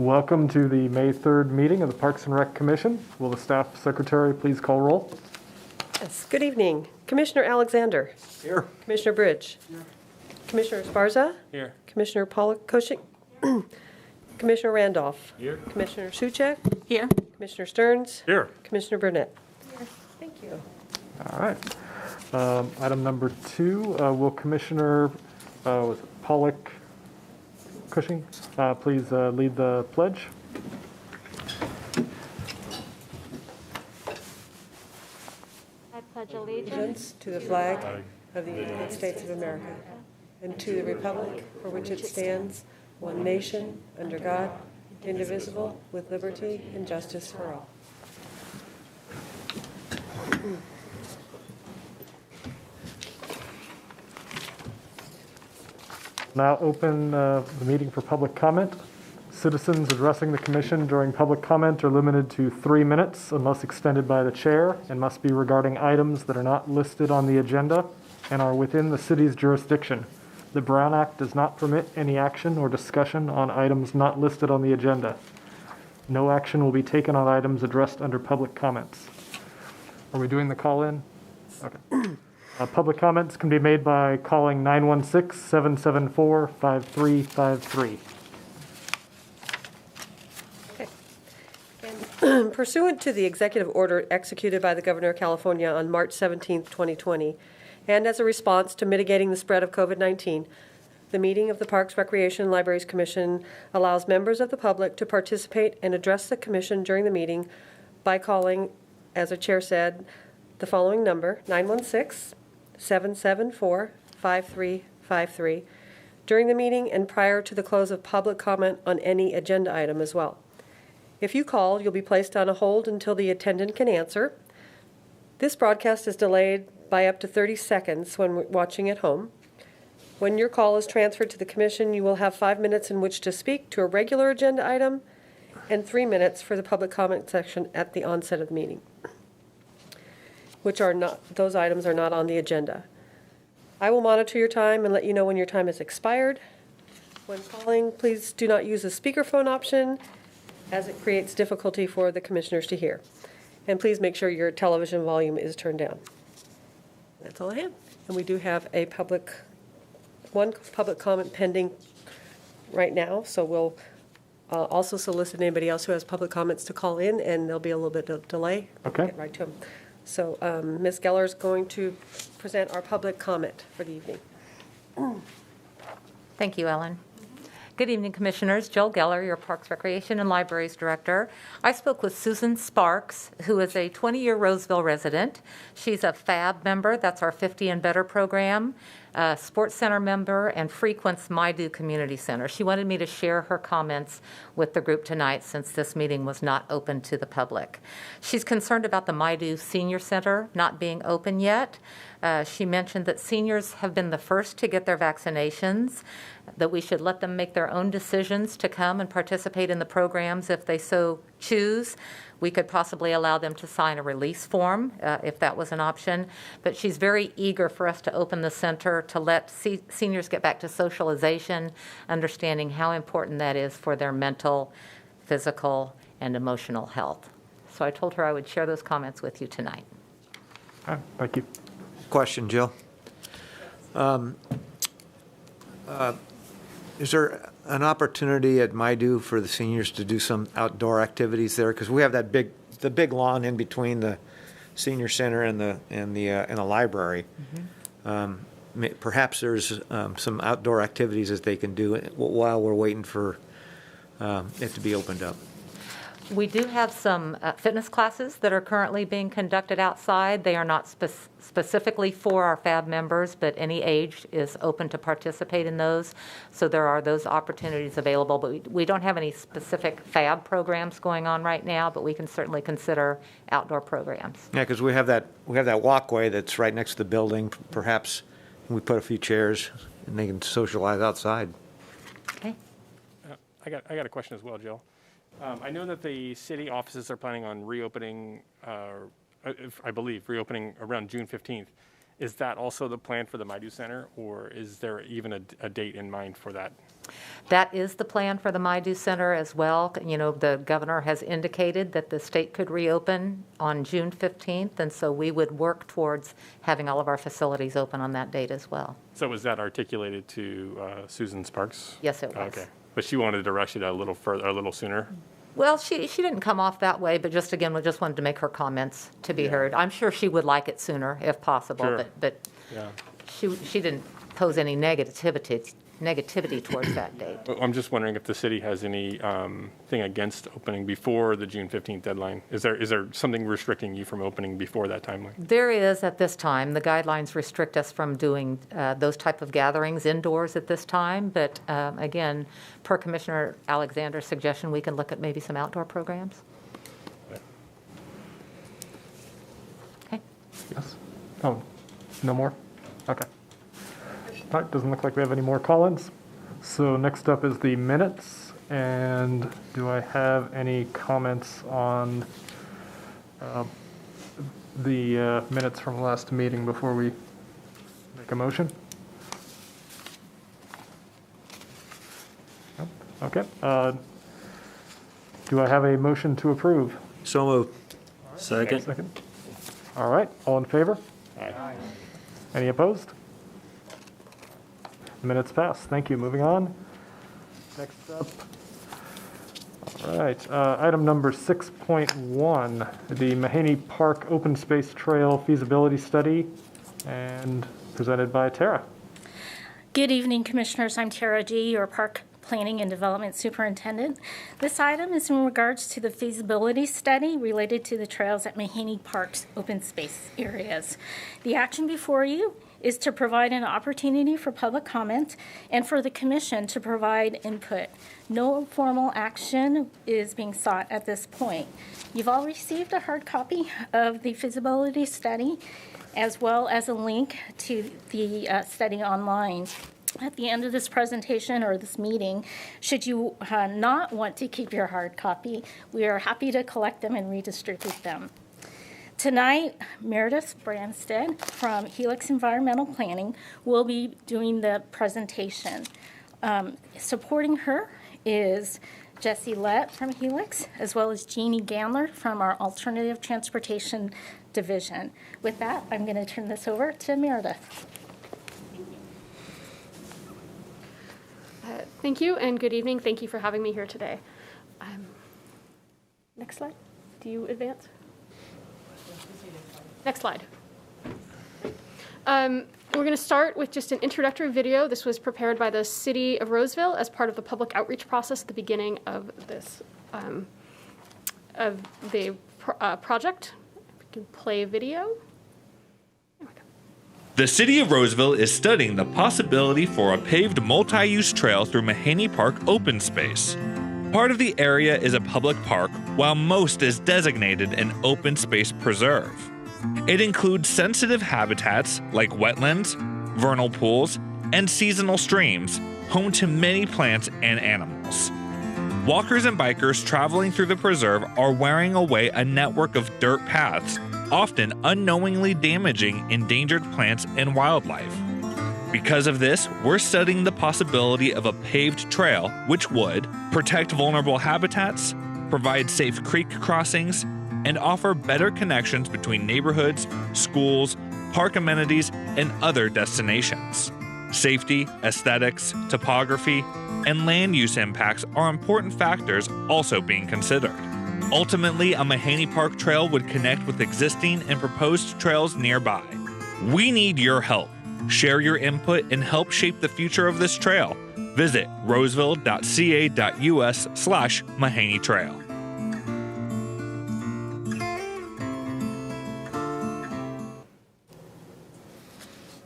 Welcome to the May 3rd meeting of the Parks and Rec Commission. Will the staff secretary please call roll? Yes, good evening. Commissioner Alexander. Here. Commissioner Bridge. Here. Commissioner Esparza. Here. Commissioner Polak-Koshik. Commissioner Randolph. Here. Commissioner Suchek. Here. Commissioner Stearns. Here. Commissioner Burnett. Here. Thank you. All right. Item number 2, will Commissioner was it Pollock Cushing please lead the pledge? I pledge allegiance Allegiance to the flag of the United States of America and to the republic for which it stands, one nation, under God, indivisible, with liberty and justice for all. Now open the meeting for public comment. Citizens addressing the commission during public comment are limited to 3 minutes unless extended by the chair and must be regarding items that are not listed on the agenda and are within the city's jurisdiction. The Brown Act does not permit any action or discussion on items not listed on the agenda. No action will be taken on items addressed under public comments. Are we doing the call-in? Okay. Public comments can be made by calling 916-774-5353. Okay. Pursuant to the executive order executed by the Governor of California on March 17, 2020, and as a response to mitigating the spread of COVID-19, the meeting of the Parks, Recreation, and Libraries Commission allows members of the public to participate and address the commission during the meeting by calling, as the chair said, the following number, 916-774-5353, during the meeting and prior to the close of public comment on any agenda item as well. If you call, you'll be placed on a hold until the attendant can answer. This broadcast is delayed by up to 30 seconds when watching at home. When your call is transferred to the commission, you will have 5 minutes in which to speak to a regular agenda item and 3 minutes for the public comment section at the onset of the meeting, those items are not on the agenda. I will monitor your time and let you know when your time has expired. When calling, please do not use the speakerphone option as it creates difficulty for the commissioners to hear. And please make sure your television volume is turned down. That's all I have. And we do have one public comment pending right now, so we'll also solicit anybody else who has public comments to call in, and there'll be a little bit of delay. Okay. Get right to them. So Ms. Geller is going to present our public comment for the evening. Thank you, Ellen. Good evening, Commissioners. Jill Geller, your Parks, Recreation, and Libraries Director. I spoke with Susan Sparks, who is a 20-year Roseville resident. She's a FAB member, that's our 50 and Better program, a Sports Center member, and frequents MyDo Community Center. She wanted me to share her comments with the group tonight since this meeting was not open to the public. She's concerned about the MyDo Senior Center not being open yet. She mentioned that seniors have been the first to get their vaccinations, that we should let them make their own decisions to come and participate in the programs if they so choose. We could possibly allow them to sign a release form if that was an option. But she's very eager for us to open the center to let seniors get back to socialization, understanding how important that is for their mental, physical, and emotional health. So I told her I would share those comments with you tonight. Thank you. Question, Jill. Is there an opportunity at MyDo for the seniors to do some outdoor activities there? Because we have the big lawn in between the senior center and the library. Mm-hmm. Perhaps there's some outdoor activities that they can do while we're waiting for it to be opened up. We do have some fitness classes that are currently being conducted outside. They are not specifically for our FAB members, but any age is open to participate in those. So there are those opportunities available, but we don't have any specific FAB programs going on right now, but we can certainly consider outdoor programs. Yeah, because we have that walkway that's right next to the building. Perhaps we put a few chairs and they can socialize outside. Okay. I got a question as well, Jill. I know that the city offices are planning on reopening, I believe, reopening around June 15th. Is that also the plan for the Maidu Center, or is there even a date in mind for that? That is the plan for the Maidu Center as well. You know, the governor has indicated that the state could reopen on June 15th, and so we would work towards having all of our facilities open on that date as well. So was that articulated to Susan Sparks? Yes, it was. Okay, but she wanted to rush it a little further, a little sooner? Well, she didn't come off that way, but just again, we just wanted to make her comments to be heard. I'm sure she would like it sooner if possible, Sure. but Yeah. she didn't pose any negativity towards that date. Well, I'm just wondering if the city has any thing against opening before the June 15th deadline. Is there something restricting you from opening before that timeline? There is at this time. The guidelines restrict us from doing those type of gatherings indoors at this time. But again, per Commissioner Alexander's suggestion, we can look at maybe some outdoor programs. Okay. Yes? Oh, no more? Okay. All right, doesn't look like we have any more call-ins. So next up is the minutes, and do I have any comments on the minutes from last meeting before we make a motion? Nope. Okay. Do I have a motion to approve? So moved. Second. Second. All right, all in favor? Aye. Any opposed? Minutes pass. Thank you. Moving on. Next up. All right, item number 6.1, the Mahany Park Open Space Trail Feasibility Study, and presented by Tara. Good evening, Commissioners. I'm Tara G., your Park Planning and Development Superintendent. This item is in regards to the feasibility study related to the trails at Mahany Park's open space areas. The action before you is to provide an opportunity for public comment and for the Commission to provide input. No formal action is being sought at this point. You've all received a hard copy of the feasibility study, as well as a link to the study online. At the end of this presentation or this meeting, should you not want to keep your hard copy, we are happy to collect them and redistribute them. Tonight, Meredith Branstead from Helix Environmental Planning will be doing the presentation. Supporting her is Jessie Lett from Helix, as well as Jeannie Gandler from our Alternative Transportation Division. With that, I'm going to turn this over to Meredith. Thank you, and good evening. Thank you for having me here today. Next slide. Do you advance? Next slide. We're going to start with just an introductory video. This was prepared by the City of Roseville as part of the public outreach process at the beginning of this project. We can play video. The City of Roseville is studying the possibility for a paved multi-use trail through Mahany Park open space. Part of the area is a public park, while most is designated an open space preserve. It includes sensitive habitats like wetlands, vernal pools, and seasonal streams, home to many plants and animals. Walkers and bikers traveling through the preserve are wearing away a network of dirt paths, often unknowingly damaging endangered plants and wildlife. Because of this, we're studying the possibility of a paved trail which would protect vulnerable habitats, provide safe creek crossings, and offer better connections between neighborhoods, schools, park amenities, and other destinations. Safety, aesthetics, topography, and land use impacts are important factors also being considered. Ultimately, a Mahany Park trail would connect with existing and proposed trails nearby. We need your help. Share your input and help shape the future of this trail. Visit roseville.ca.us/Mahany Trail.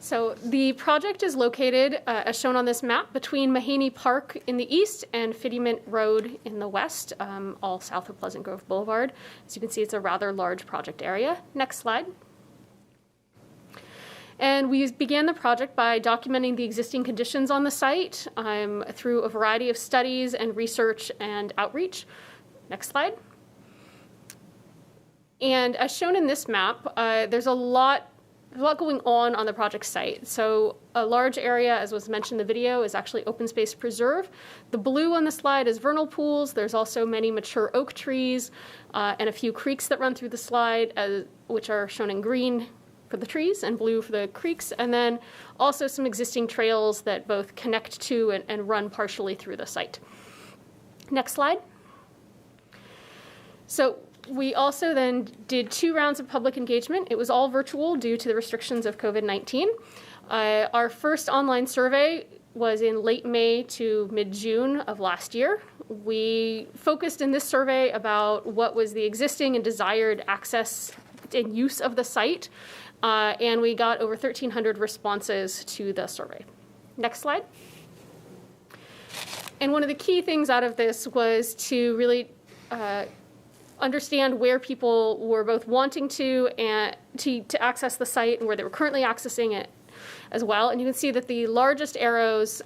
So the project is located, as shown on this map, between Mahany Park in the east and Fittyment Road in the west, all south of Pleasant Grove Boulevard. As you can see, it's a rather large project area. Next slide. And we began the project by documenting the existing conditions on the site through a variety of studies and research and outreach. Next slide. And as shown in this map, there's a lot a lot going on the project site. So a large area, as was mentioned in the video, is actually open space preserve. The blue on the slide is vernal pools. There's also many mature oak trees and a few creeks that run through the slide, which are shown in green for the trees and blue for the creeks. And then also some existing trails that both connect to and run partially through the site. Next slide. So we also then did 2 rounds of public engagement. It was all virtual due to the restrictions of COVID-19. Our first online survey was in late May to mid-June of last year. We focused in this survey about what was the existing and desired access and use of the site, and we got over 1,300 responses to the survey. Next slide. And one of the key things out of this was to really understand where people were both wanting to access the site and where they were currently accessing it as well. And you can see that the largest arrows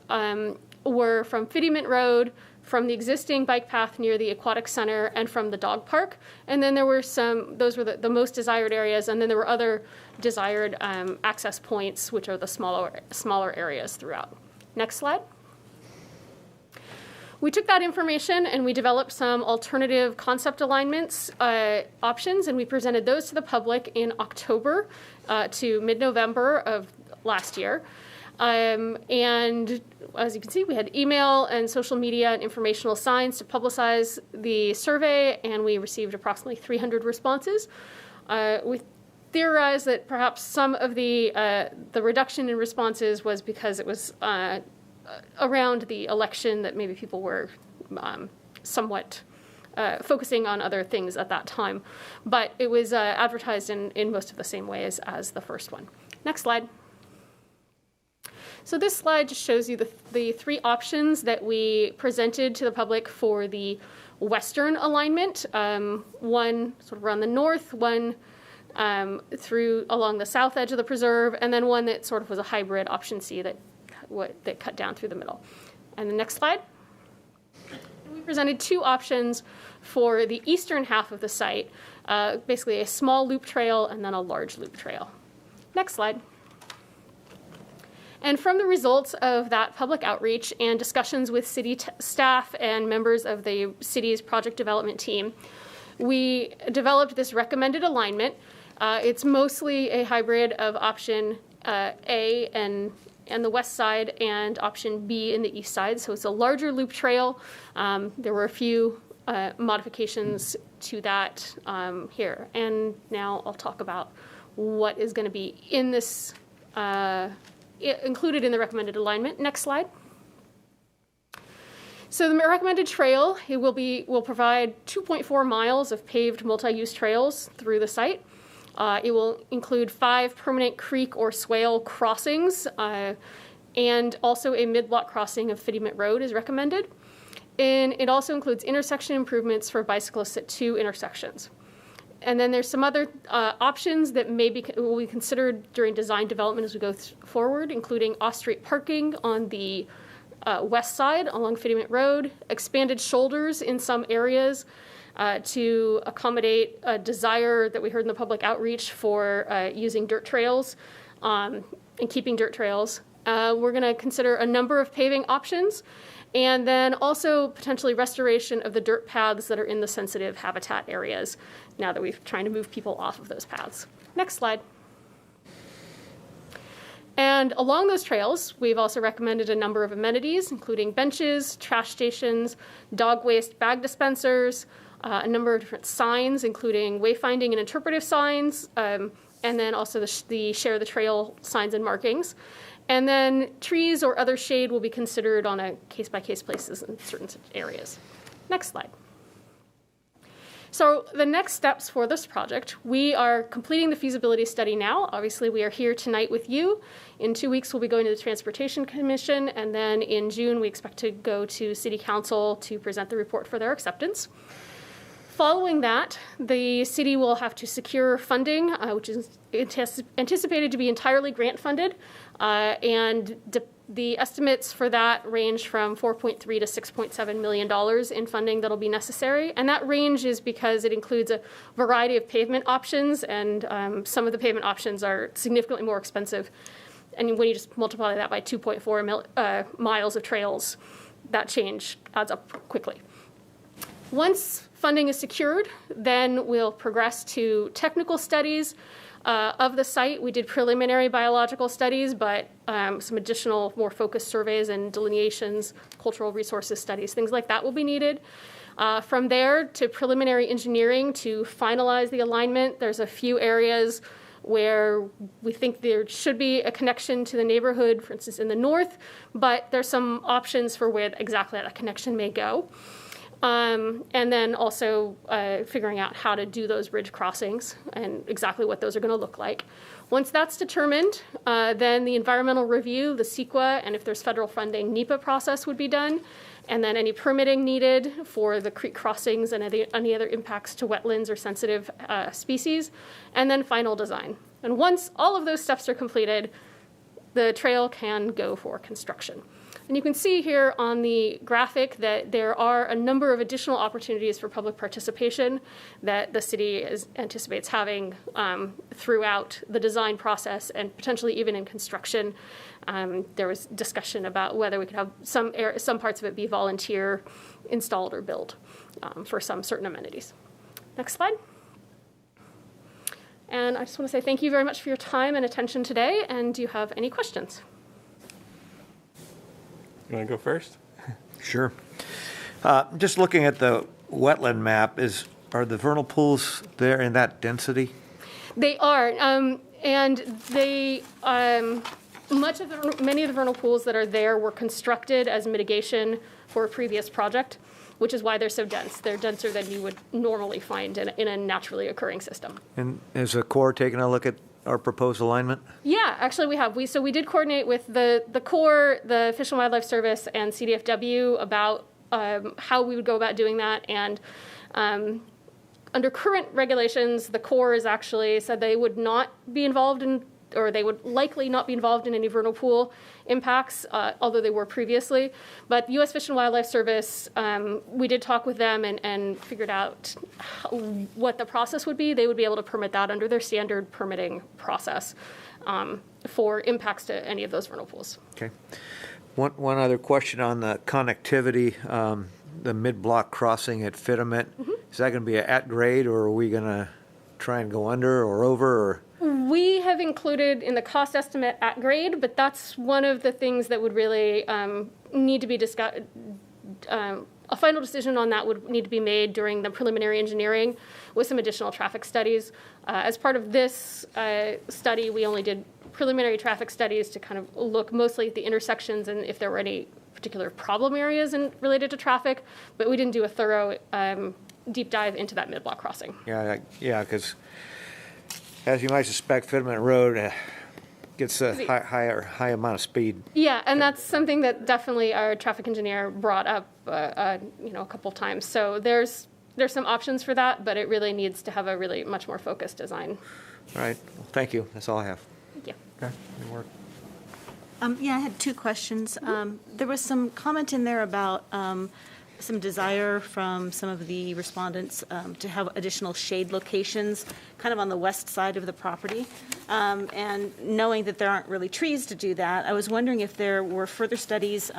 were from Feasibility Road, from the existing bike path near the aquatic center, and from the dog park. And then there were those were the most desired areas, and then there were other desired access points, which are the smaller areas throughout. Next slide. We took that information and we developed some alternative concept alignments options, and we presented those to the public in October to mid-November of last year. And as you can see, we had email and social media and informational signs to publicize the survey, and we received approximately 300 responses. We theorized that perhaps some of the reduction in responses was because it was around the election, that maybe people were somewhat focusing on other things at that time. But it was advertised in most of the same ways as the first one. Next slide. So this slide just shows you the 3 options that we presented to the public for the western alignment. One sort of around the north, one through along the south edge of the preserve, and then one that sort of was a hybrid option C that cut down through the middle. And the next slide. We presented 2 options for the eastern half of the site, basically a small loop trail and then a large loop trail. Next slide. And from the results of that public outreach and discussions with city staff and members of the city's project development team, we developed this recommended alignment. It's mostly a hybrid of option A and the west side and option B in the east side. So it's a larger loop trail. There were a few modifications to that here. And now I'll talk about what is going to be in this included in the recommended alignment. Next slide. So the recommended trail, it will provide 2.4 miles of paved multi-use trails through the site. It will include 5 permanent creek or swale crossings, and also a mid-block crossing of Feasibility Road is recommended. And it also includes intersection improvements for bicyclists at 2 intersections. And then there's some other options that will be considered during design development as we go forward, including off-street parking on the west side along Feasibility Road, expanded shoulders in some areas to accommodate a desire that we heard in the public outreach for using dirt trails and keeping dirt trails. We're going to consider a number of paving options, and then also potentially restoration of the dirt paths that are in the sensitive habitat areas now that we're trying to move people off of those paths. Next slide. And along those trails, we've also recommended a number of amenities, including benches, trash stations, dog waste bag dispensers, a number of different signs, including wayfinding and interpretive signs, and then also the share the trail signs and markings. And then trees or other shade will be considered on a case-by-case basis in certain areas. Next slide. So the next steps for this project, we are completing the feasibility study now. Obviously, we are here tonight with you. In 2 weeks, we'll be going to the Transportation Commission, and then in June, we expect to go to City Council to present the report for their acceptance. Following that, the city will have to secure funding, which is anticipated to be entirely grant funded, and the estimates for that range from $4.3 to $6.7 million in funding that'll be necessary. And that range is because it includes a variety of pavement options, and some of the pavement options are significantly more expensive. And when you just multiply that by 2.4 miles of trails, that change adds up quickly. Once funding is secured, then we'll progress to technical studies of the site. We did preliminary biological studies, but some additional, more focused surveys and delineations, cultural resources studies, things like that will be needed. From there to preliminary engineering to finalize the alignment. There's a few areas where we think there should be a connection to the neighborhood, for instance, in the north, but there's some options for where exactly that connection may go. And then also figuring out how to do those bridge crossings and exactly what those are going to look like. Once that's determined, then the environmental review, the CEQA, and if there's federal funding, NEPA process would be done. And then any permitting needed for the creek crossings and any other impacts to wetlands or sensitive species. And then final design. And once all of those steps are completed, the trail can go for construction. And you can see here on the graphic that there are a number of additional opportunities for public participation that the city anticipates having throughout the design process and potentially even in construction. There was discussion about whether we could have some parts of it be volunteer installed or built for some certain amenities. Next slide. And I just want to say thank you very much for your time and attention today. And do you have any questions? You want to go first? Sure. Just looking at the wetland map, are the vernal pools there in that density? They are, and they many of the vernal pools that are there were constructed as mitigation for a previous project, which is why they're so dense. They're denser than you would normally find in a naturally occurring system. And is the Corps taking a look at our proposed alignment? Yeah, actually we have. So we did coordinate with the Corps, the Fish and Wildlife Service, and CDFW about how we would go about doing that. And under current regulations, the Corps has actually said they would not be involved in, or they would likely not be involved in any vernal pool impacts, although they were previously. But U.S. Fish and Wildlife Service, we did talk with them and figured out what the process would be. They would be able to permit that under their standard permitting process for impacts to any of those vernal pools. Okay. One other question on the connectivity, the mid-block crossing at Feasibility. Mm-hmm. Is that going to be at grade, or are we going to try and go under or over? Or? We have included in the cost estimate at grade, but that's one of the things that would really need to be discussed. A final decision on that would need to be made during the preliminary engineering with some additional traffic studies. As part of this study, we only did preliminary traffic studies to kind of look mostly at the intersections and if there were any particular problem areas related to traffic, but we didn't do a thorough deep dive into that mid-block crossing. Yeah, because as you might suspect, Feasibility Road gets a high amount of speed. Yeah, and that's something that definitely our traffic engineer brought up, a couple of times. So there's some options for that, but it really needs to have a really much more focused design. All right. Well, thank you. That's all I have. Thank you. Okay. Good work. Yeah, I had two questions. There was some comment in there about some desire from some of the respondents to have additional shade locations kind of on the west side of the property. And knowing that there aren't really trees to do that, I was wondering if there were further studies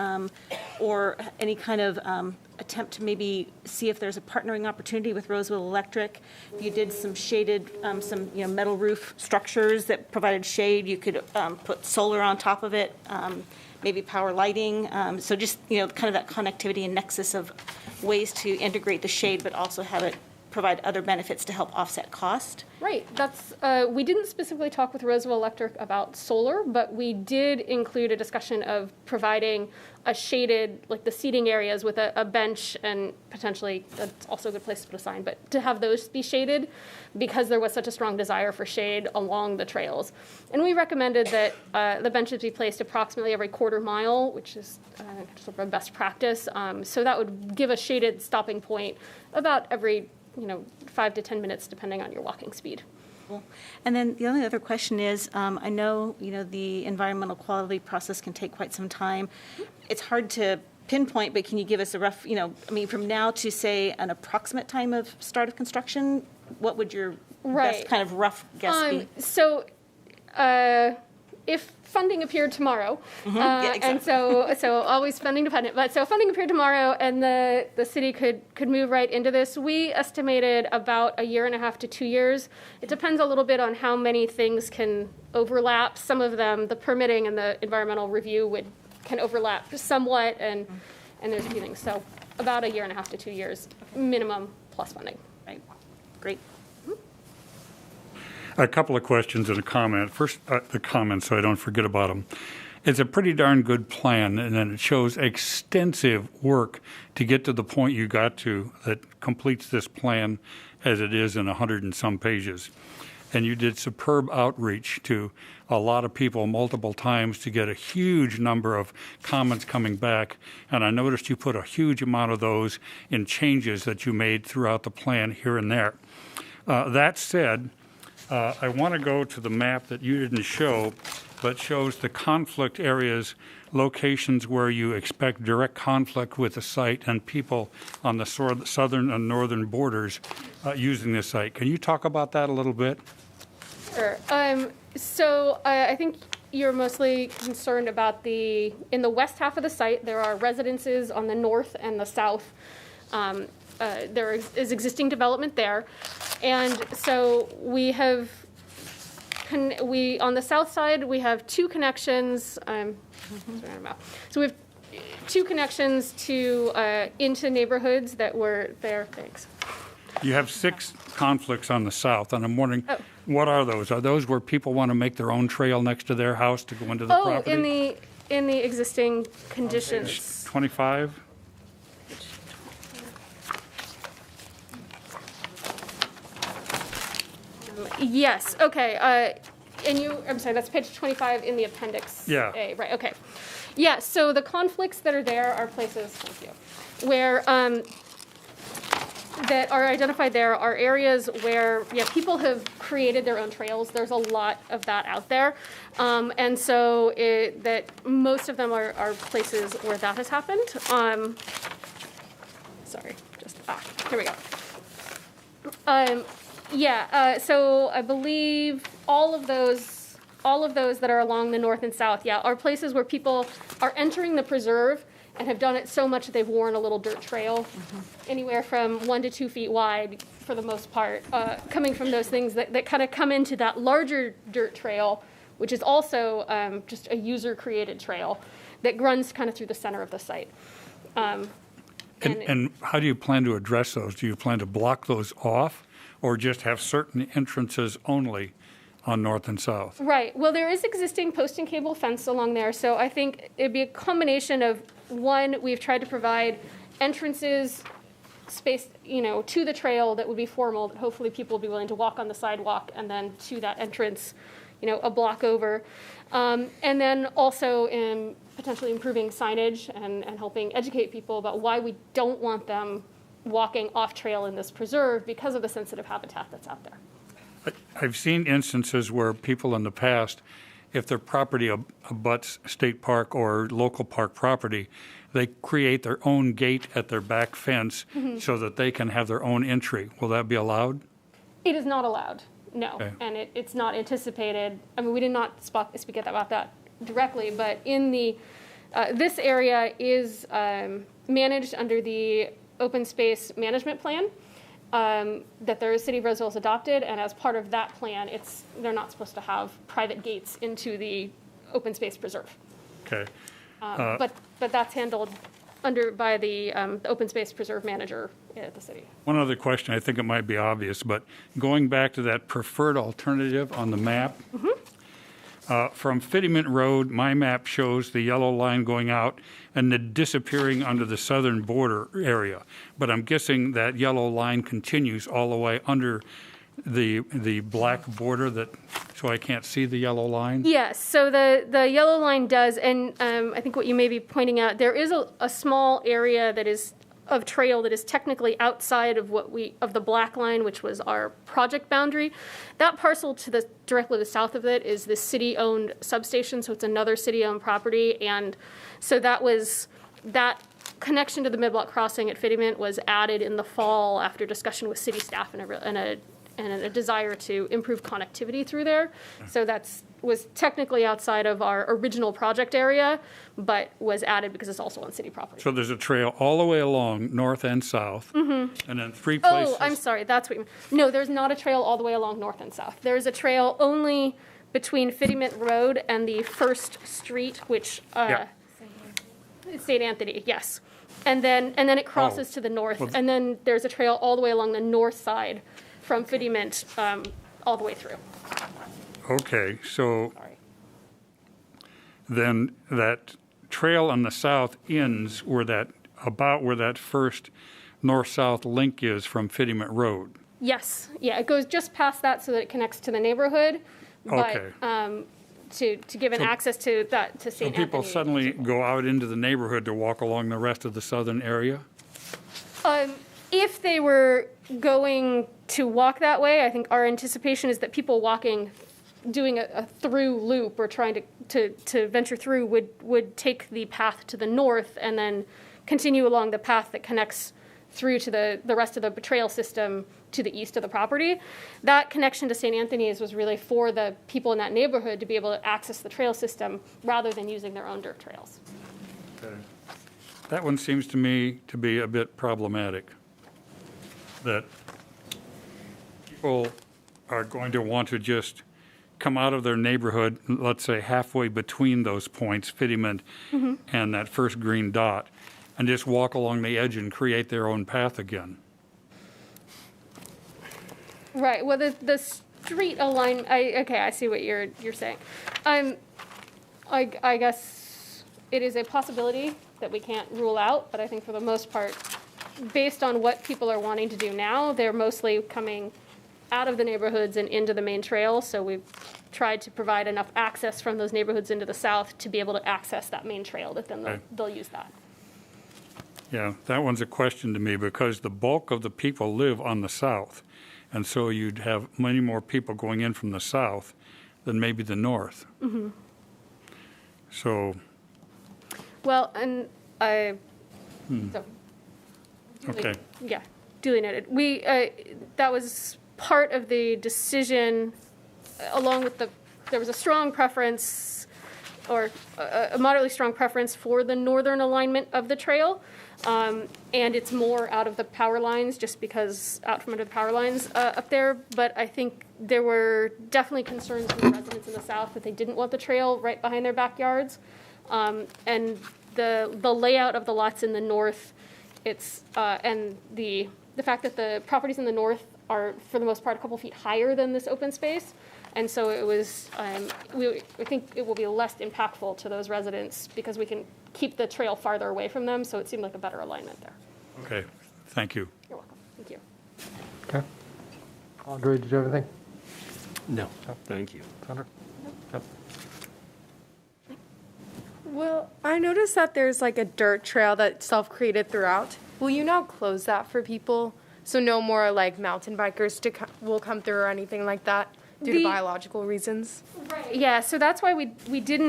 or any kind of attempt to maybe see if there's a partnering opportunity with Roseville Electric. If you did some shaded, some metal roof structures that provided shade, you could put solar on top of it. Maybe power lighting, so just, kind of that connectivity and nexus of ways to integrate the shade, but also have it provide other benefits to help offset cost. Right, that's, we didn't specifically talk with Roseville Electric about solar, but we did include a discussion of providing a shaded, like the seating areas with a bench, and potentially, that's also a good place to put a sign, but to have those be shaded because there was such a strong desire for shade along the trails. And we recommended that the benches be placed approximately every quarter mile, which is sort of a best practice. So that would give a shaded stopping point about every 5 to 10 minutes, depending on your walking speed. Cool. And then the only other question is, I know, the environmental quality process can take quite some time. It's hard to pinpoint, but can you give us a rough, from now to, say, an approximate time of start of construction? What would your best kind of rough guess be? So if funding appeared tomorrow, Yeah, exactly. and so always funding dependent, but so funding appeared tomorrow and the city could move right into this, we estimated about 1.5 to 2 years. It depends a little bit on how many things can overlap. Some of them, the permitting and the environmental review can overlap somewhat, and there's a few things. So about 1.5 to 2 years minimum plus funding. Right. Great. A couple of questions and a comment. First, the comment, so I don't forget about them. It's a pretty darn good plan, and then it shows extensive work to get to the point you got to that completes this plan as it is in 100 and some pages. And you did superb outreach to a lot of people multiple times to get a huge number of comments coming back. And I noticed you put a huge amount of those in changes that you made throughout the plan here and there. That said, I want to go to the map that you didn't show, but shows the conflict areas, locations where you expect direct conflict with the site and people on the southern and northern borders using this site. Can you talk about that a little bit? Sure. So I think you're mostly concerned about in the west half of the site, there are residences on the north and the south. There is existing development there. And so we have, on the south side, we have 2 connections. So we have 2 connections into neighborhoods that were there. Thanks. You have 6 conflicts on the south, and I'm wondering, what are those? Are those where people want to make their own trail next to their house to go into the property? In the existing conditions. 25? Yes, okay. I'm sorry, that's page 25 in the appendix Yeah. A, right, okay. Yeah, so the conflicts that are there are places, thank you, where, that are identified there are areas where, people have created their own trails. There's a lot of that out there. And so that most of them are places where that has happened. Sorry, here we go. So I believe all of those that are along the north and south, are places where people are entering the preserve and have done it so much that they've worn a little dirt trail, anywhere from 1 to 2 feet wide for the most part, coming from those things that kind of come into that larger dirt trail, which is also just a user-created trail that runs kind of through the center of the site. And how do you plan to address those? Do you plan to block those off, or just have certain entrances only on north and south? Right. Well, there is existing post and cable fence along there, so I think it'd be a combination of, one, we've tried to provide entrances spaced, to the trail that would be formal, that hopefully people will be willing to walk on the sidewalk, and then to that entrance, a block over. And then also in potentially improving signage and helping educate people about why we don't want them walking off trail in this preserve because of the sensitive habitat that's out there. I've seen instances where people in the past, if their property abuts state park or local park property, they create their own gate at their back fence so that they can have their own entry. Will that be allowed? It is not allowed, no. Okay. And it's not anticipated. I mean, we did not speak about that directly, but in this area is managed under the open space management plan that the city of Roseville has adopted, and as part of that plan, they're not supposed to have private gates into the open space preserve. Okay. But that's handled by the open space preserve manager at the city. One other question, I think it might be obvious, but going back to that preferred alternative on the map, from Feasibility Road, my map shows the yellow line going out and then disappearing under the southern border area. But I'm guessing that yellow line continues all the way under the black border, so I can't see the yellow line? Yes, so the yellow line does, and I think what you may be pointing out, there is a small area that is of trail that is technically outside of of the black line, which was our project boundary. That parcel directly to the south of it is the city-owned substation, so it's another city-owned property. And so that connection to the mid-block crossing at Fittiment was added in the fall after discussion with city staff and a desire to improve connectivity through there. So was technically outside of our original project area, but was added because it's also on city property. So there's a trail all the way along, north and south, and then three places. Oh, I'm sorry, that's what you mean. No, there's not a trail all the way along north and south. There's a trail only between Fittiment Road and the First Street, which, St. Anthony, yes. And then it crosses to the north, and then there's a trail all the way along the north side from Fittiment all the way through. Okay, so then that trail on the south ends about where that first north-south link is from Fittiment Road. Yes, yeah, it goes just past that so that it connects to the neighborhood. But Okay. to give an access to St. Anthony. So people suddenly go out into the neighborhood to walk along the rest of the southern area? If they were going to walk that way, I think our anticipation is that people doing a through loop or trying to venture through would take the path to the north and then continue along the path that connects through to the rest of the trail system to the east of the property. That connection to St. Anthony's was really for the people in that neighborhood to be able to access the trail system rather than using their own dirt trails. Okay. That one seems to me to be a bit problematic, that people are going to want to just come out of their neighborhood, let's say halfway between those points, Fittiment and that first green dot, and just walk along the edge and create their own path again. Right. Well, the street alignment. I see what you're saying. I guess it is a possibility that we can't rule out, but I think for the most part, based on what people are wanting to do now, they're mostly coming out of the neighborhoods and into the main trail. So we've tried to provide enough access from those neighborhoods into the south to be able to access that main trail. That then they'll use that. Yeah, that one's a question to me because the bulk of the people live on the south. And so you'd have many more people going in from the south than maybe the north. So. Well, and so, Okay. Yeah, duly noted. That was part of the decision, along with there was a strong preference, or a moderately strong preference for the northern alignment of the trail. And it's more out of the power lines, just because out from under the power lines up there. But I think there were definitely concerns from the residents in the south that they didn't want the trail right behind their backyards. And the layout of the lots in the north, and the fact that the properties in the north are, for the most part, a couple feet higher than this open space. And so it was, I think it will be less impactful to those residents because we can keep the trail farther away from them, so it seemed like a better alignment there. Okay, thank you. You're welcome. Thank you. Okay. Andre, did you have anything? No, thank you. Sandra? Yep. Well, I noticed that there's like a dirt trail that's self-created throughout. Will you now close that for people? So no more like mountain bikers will come through or anything like that due to biological reasons? Right. Yeah, so that's why we did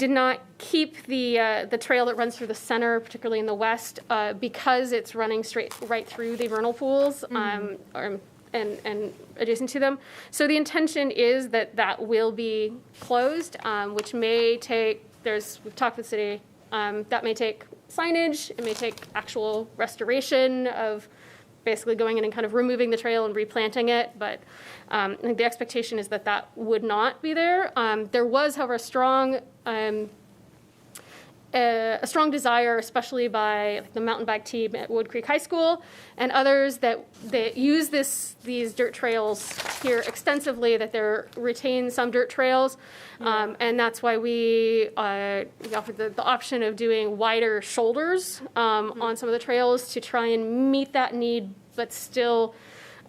not keep the trail that runs through the center, particularly in the west, because it's running right through the vernal pools and adjacent to them. So the intention is that will be closed, which may take. We've talked with the city. That may take signage. It may take actual restoration of basically going in and kind of removing the trail and replanting it. But I think the expectation is that would not be there. There was, however, a strong desire, especially by the mountain bike team at Wood Creek High School and others that use these dirt trails here extensively, that they retain some dirt trails. And that's why we offered the option of doing wider shoulders on some of the trails to try and meet that need, but still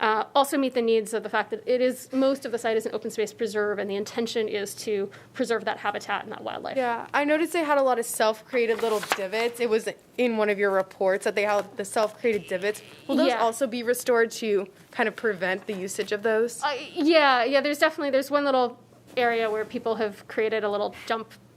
Also meet the needs of the fact that most of the site is an open space preserve, and the intention is to preserve that habitat and that wildlife. Yeah, I noticed they had a lot of self-created little divots. It was in one of your reports that they had the self-created divots. Will those Yeah. also be restored to kind of prevent the usage of those? Yeah, there's one little area where people have created a little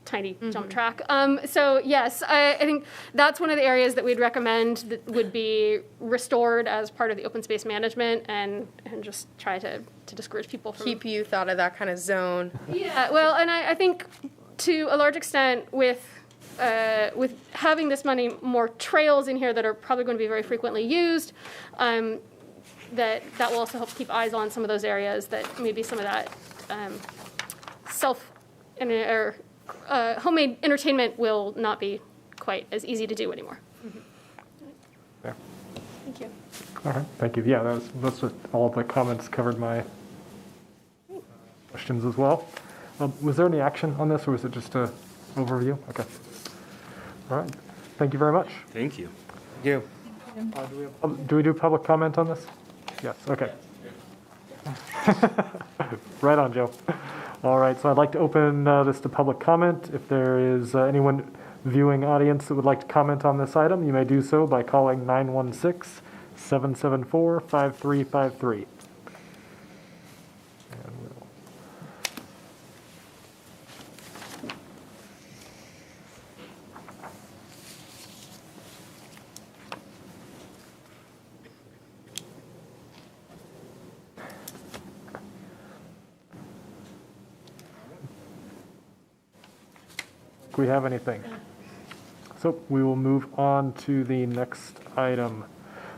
tiny jump track. So yes, I think that's one of the areas that we'd recommend that would be restored as part of the open space management, and just try to discourage people from Keep youth out of that kind of zone. Yeah, well, and I think to a large extent with having this money, more trails in here that are probably going to be very frequently used, that will also help keep eyes on some of those areas that maybe some of that homemade entertainment will not be quite as easy to do anymore. Yeah. Thank you. All right, thank you. Yeah, those are all the comments covered my questions as well. Was there any action on this, or was it just an overview? Okay. All right. Thank you very much. Thank you. You. Do we do public comment on this? Yes, okay. Right on, Joe. All right, so I'd like to open this to public comment. If there is anyone viewing audience that would like to comment on this item, you may do so by calling 916-774-5353. We have anything? So we will move on to the next item,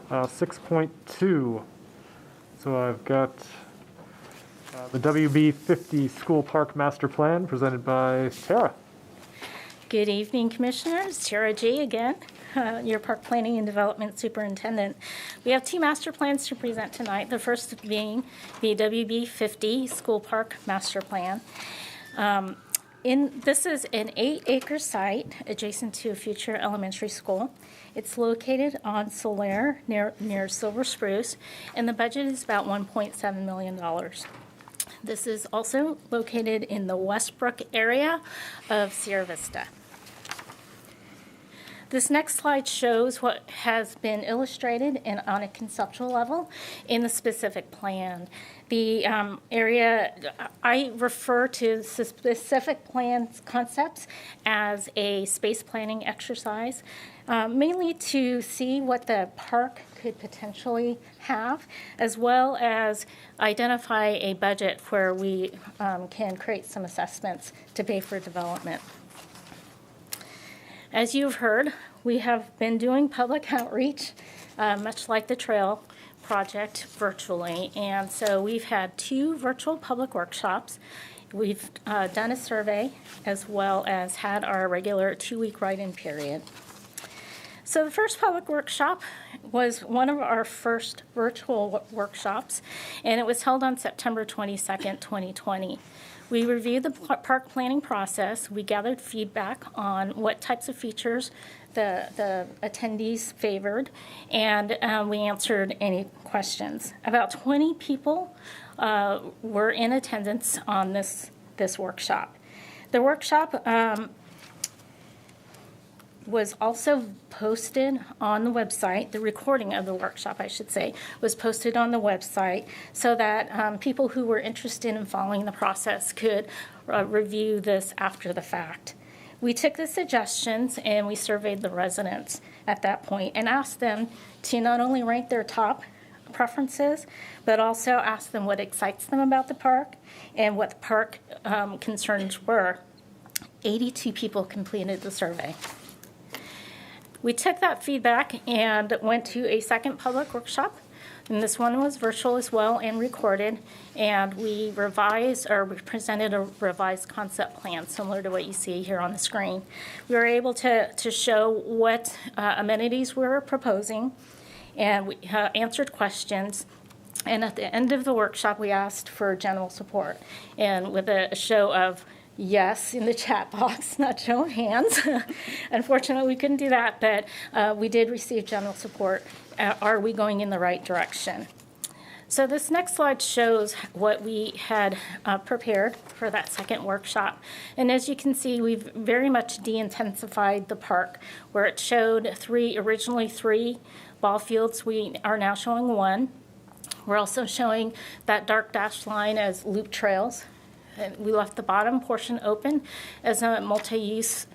6.2. So I've got the WB 50 School Park Master Plan presented by Tara. Good evening, Commissioners. Tara G. again, your Park Planning and Development Superintendent. We have two master plans to present tonight, the first being the WB 50 School Park Master Plan. This is an 8-acre site adjacent to a future elementary school. It's located on Solaire near Silver Spruce, and the budget is about $1.7 million. This is also located in the Westbrook area of Sierra Vista. This next slide shows what has been illustrated and on a conceptual level in the specific plan. The area, I refer to specific plan concepts as a space planning exercise, mainly to see what the park could potentially have, as well as identify a budget where we can create some assessments to pay for development. As you've heard, we have been doing public outreach, much like the trail project, virtually. And so we've had 2 virtual public workshops. We've done a survey, as well as had our regular 2-week write-in period. So the first public workshop was one of our first virtual workshops, and it was held on September 22nd, 2020. We reviewed the park planning process. We gathered feedback on what types of features the attendees favored, and we answered any questions. About 20 people were in attendance on this workshop. The workshop was also posted on the website. The recording of the workshop, I should say, was posted on the website so that people who were interested in following the process could review this after the fact. We took the suggestions and we surveyed the residents at that point and asked them to not only rank their top preferences, but also ask them what excites them about the park and what the park concerns were. 82 people completed the survey. We took that feedback and went to a second public workshop, and this one was virtual as well and recorded, and we presented a revised concept plan similar to what you see here on the screen. We were able to show what amenities we were proposing, and we answered questions. And at the end of the workshop, we asked for general support, and with a show of yes in the chat box, not show of hands. Unfortunately, we couldn't do that, but we did receive general support. Are we going in the right direction? So this next slide shows what we had prepared for that second workshop. And as you can see, we've very much de-intensified the park. Where it showed originally three ball fields, we are now showing one. We're also showing that dark dashed line as loop trails. And we left the bottom portion open as a multi-use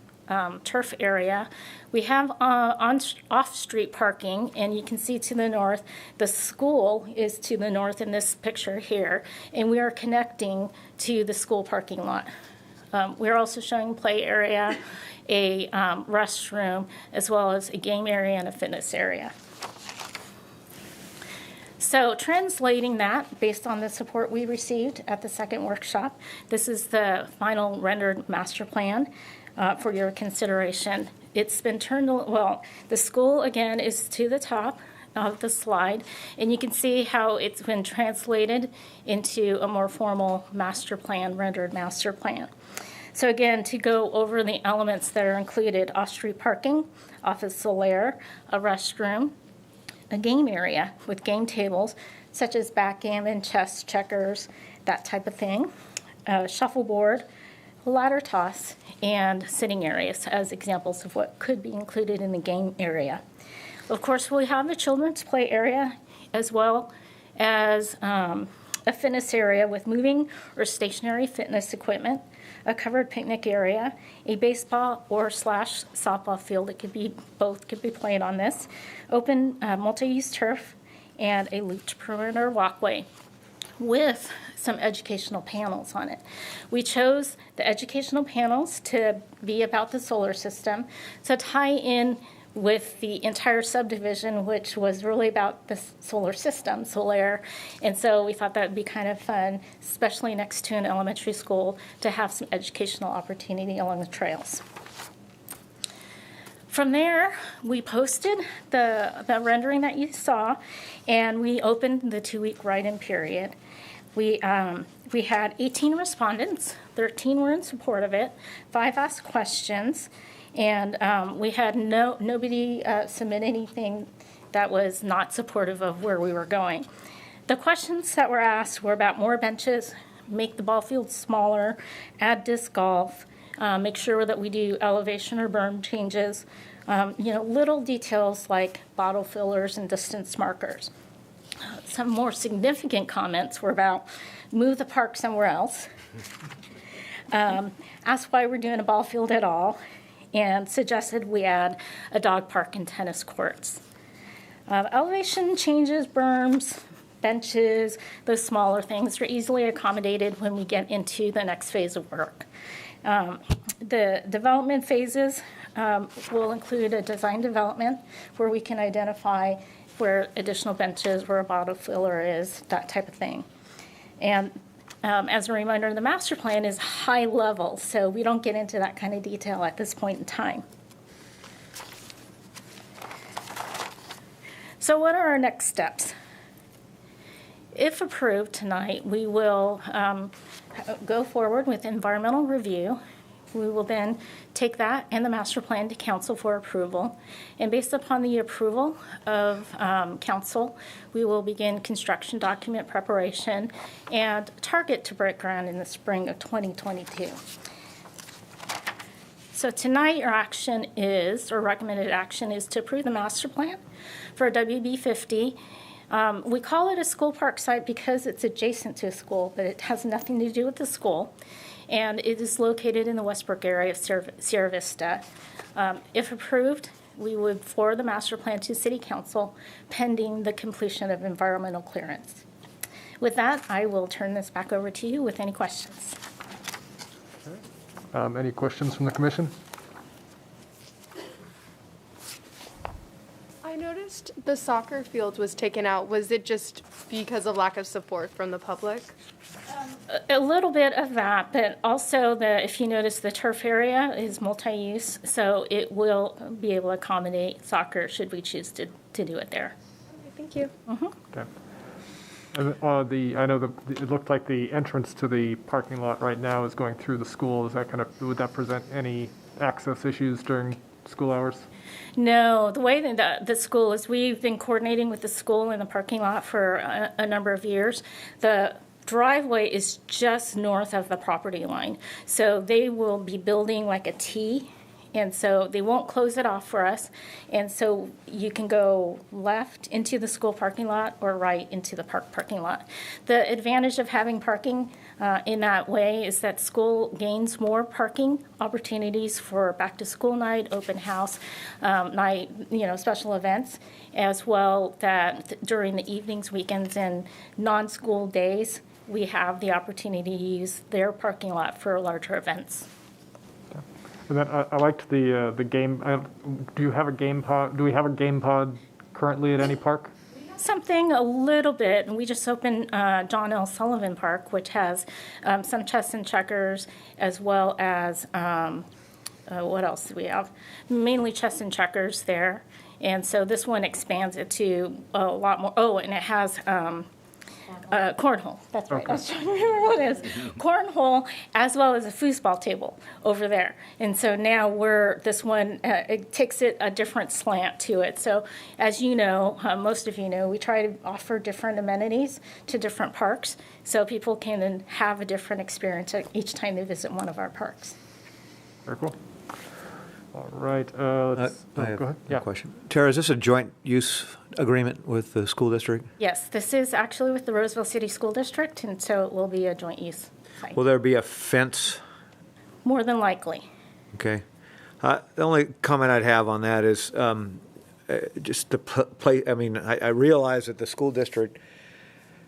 turf area. We have off-street parking, and you can see to the north, the school is to the north in this picture here, and we are connecting to the school parking lot. We're also showing play area, a restroom, as well as a game area and a fitness area. So translating that based on the support we received at the second workshop, this is the final rendered master plan for your consideration. It's been turned, well, the school again is to the top of the slide, and you can see how it's been translated into a more formal master plan, rendered master plan. So again, to go over the elements that are included: off-street parking, office solaire, a restroom, a game area with game tables such as backgammon, chess, checkers, that type of thing, a shuffleboard, a ladder toss, and sitting areas as examples of what could be included in the game area. Of course, we have the children's play area as well as a fitness area with moving or stationary fitness equipment, a covered picnic area, a baseball or / softball field. It could be both, could be played on this, open multi-use turf, and a looped perimeter walkway with some educational panels on it. We chose the educational panels to be about the solar system, to tie in with the entire subdivision, which was really about the solar system, Solaire. And so we thought that would be kind of fun, especially next to an elementary school, to have some educational opportunity along the trails. From there, we posted the rendering that you saw, and we opened the 2-week write-in period. We had 18 respondents, 13 were in support of it, 5 asked questions, and we had nobody submit anything that was not supportive of where we were going. The questions that were asked were about more benches, make the ball field smaller, add disc golf, make sure that we do elevation or berm changes, little details like bottle fillers and distance markers. Some more significant comments were about move the park somewhere else, ask why we're doing a ball field at all, and suggested we add a dog park and tennis courts. Elevation changes, berms, benches, those smaller things are easily accommodated when we get into the next phase of work. The development phases will include a design development where we can identify where additional benches, where a bottle filler is, that type of thing. And as a reminder, the master plan is high level, so we don't get into that kind of detail at this point in time. So what are our next steps? If approved tonight, we will go forward with environmental review. We will then take that and the master plan to council for approval. And based upon the approval of council, we will begin construction document preparation and target to break ground in the spring of 2022. So tonight your action is, or recommended action is, to approve the master plan for WB 50. We call it a school park site because it's adjacent to a school, but it has nothing to do with the school. And it is located in the Westbrook area of Sierra Vista. If approved, we would forward the master plan to City Council pending the completion of environmental clearance. With that, I will turn this back over to you with any questions. Any questions from the commission? I noticed the soccer field was taken out. Was it just because of lack of support from the public? A little bit of that, but also if you notice, the turf area is multi-use, so it will be able to accommodate soccer should we choose to do it there. Okay, thank you. Okay. And, I know it looked like the entrance to the parking lot right now is going through the school. Is that would that present any access issues during school hours? No, the way that the school is, we've been coordinating with the school in the parking lot for a number of years. The driveway is just north of the property line. So they will be building like a T, and so they won't close it off for us. And so you can go left into the school parking lot or right into the park parking lot. The advantage of having parking in that way is that school gains more parking opportunities for back to school night, open house night, special events, as well that during the evenings, weekends, and non-school days, we have the opportunity to use their parking lot for larger events. And then I liked the game. Do you have a game pod? Do we have a game pod currently at any park? Something a little bit, and we just opened John L. Sullivan Park, which has some chess and checkers, as well as what else do we have? Mainly chess and checkers there, and so this one expands it to a lot more. Oh, and it has cornhole. That's right. Okay. I was trying to remember what it is. Cornhole, as well as a foosball table over there. And so now this one, it takes it a different slant to it. So as you know, most of you know, we try to offer different amenities to different parks so people can then have a different experience each time they visit one of our parks. Very cool. All right. I have go ahead. a question. Tara, is this a joint use agreement with the school district? Yes, this is actually with the Roseville City School District, and so it will be a joint use site. Will there be a fence? More than likely. Okay. The only comment I'd have on that is just the play. I mean, I realize that the school district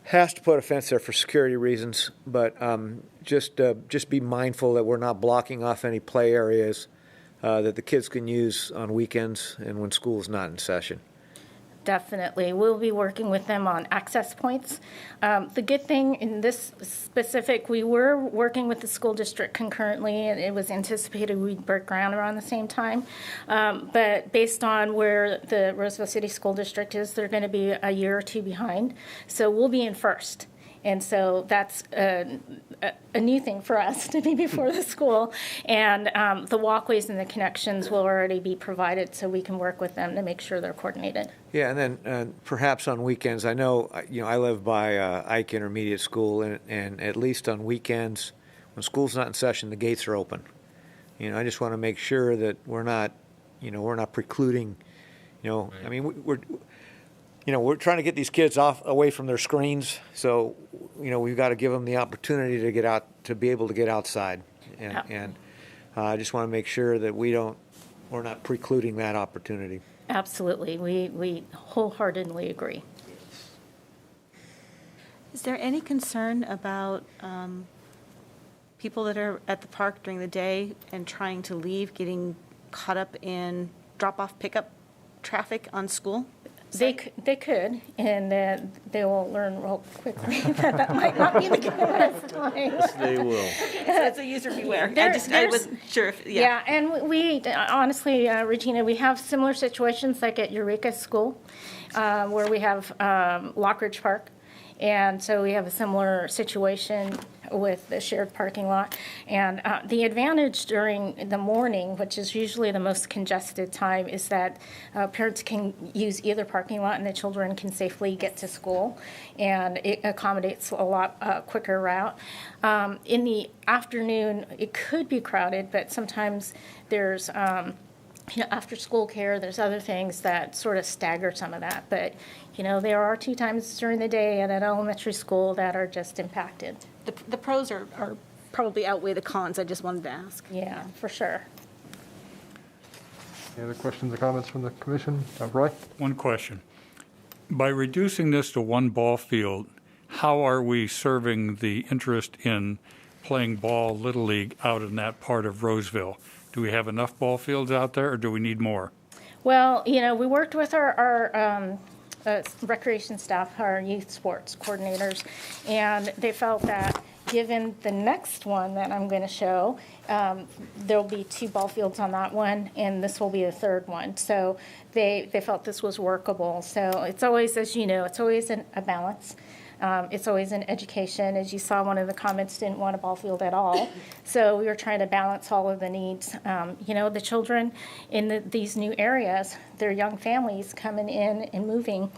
has to put a fence there for security reasons, but just be mindful that we're not blocking off any play areas that the kids can use on weekends and when school is not in session. Definitely. We'll be working with them on access points. The good thing in this specific, we were working with the school district concurrently, and it was anticipated we'd break ground around the same time. But based on where the Roseville City School District is, they're going to be a year or two behind. So we'll be in first. And so that's a new thing for us to be before the school. And the walkways and the connections will already be provided so we can work with them to make sure they're coordinated. Yeah, and then perhaps on weekends, I know, I live by Ike Intermediate School, and at least on weekends, when school's not in session, the gates are open. I just want to make sure that we're not precluding, I mean, we're trying to get these kids away from their screens, so we've got to give them the opportunity to get out, to be able to get outside, and I just want to make sure that we're not precluding that opportunity. Absolutely. We wholeheartedly agree. Is there any concern about people that are at the park during the day and trying to leave, getting caught up in drop-off pickup traffic on school? They could, and they will learn real quickly that might not be the case. Yes, they will. It's a user beware. I wasn't sure if, Yeah, and we honestly, Regina, we have similar situations like at Eureka School, where we have Lockridge Park. And so we have a similar situation with the shared parking lot. And the advantage during the morning, which is usually the most congested time, is that parents can use either parking lot and the children can safely get to school. And it accommodates a lot quicker route. In the afternoon, it could be crowded, but sometimes there's after school care, there's other things that sort of stagger some of that. But, there are 2 times during the day at an elementary school that are just impacted. the pros are probably outweigh the cons. I just wanted to ask. Yeah, for sure. Any other questions or comments from the commission? Roy? One question. By reducing this to one ball field, how are we serving the interest in playing ball Little League out in that part of Roseville? Do we have enough ball fields out there, or do we need more? Well, we worked with our recreation staff, our youth sports coordinators, and they felt that given the next one that I'm going to show, there'll be 2 ball fields on that one, and this will be the 3rd one. So they felt this was workable. So it's always, as you know, it's always a balance. It's always an education. As you saw, one of the comments didn't want a ball field at all. So we were trying to balance all of the needs. The children in these new areas, their young families coming in and moving,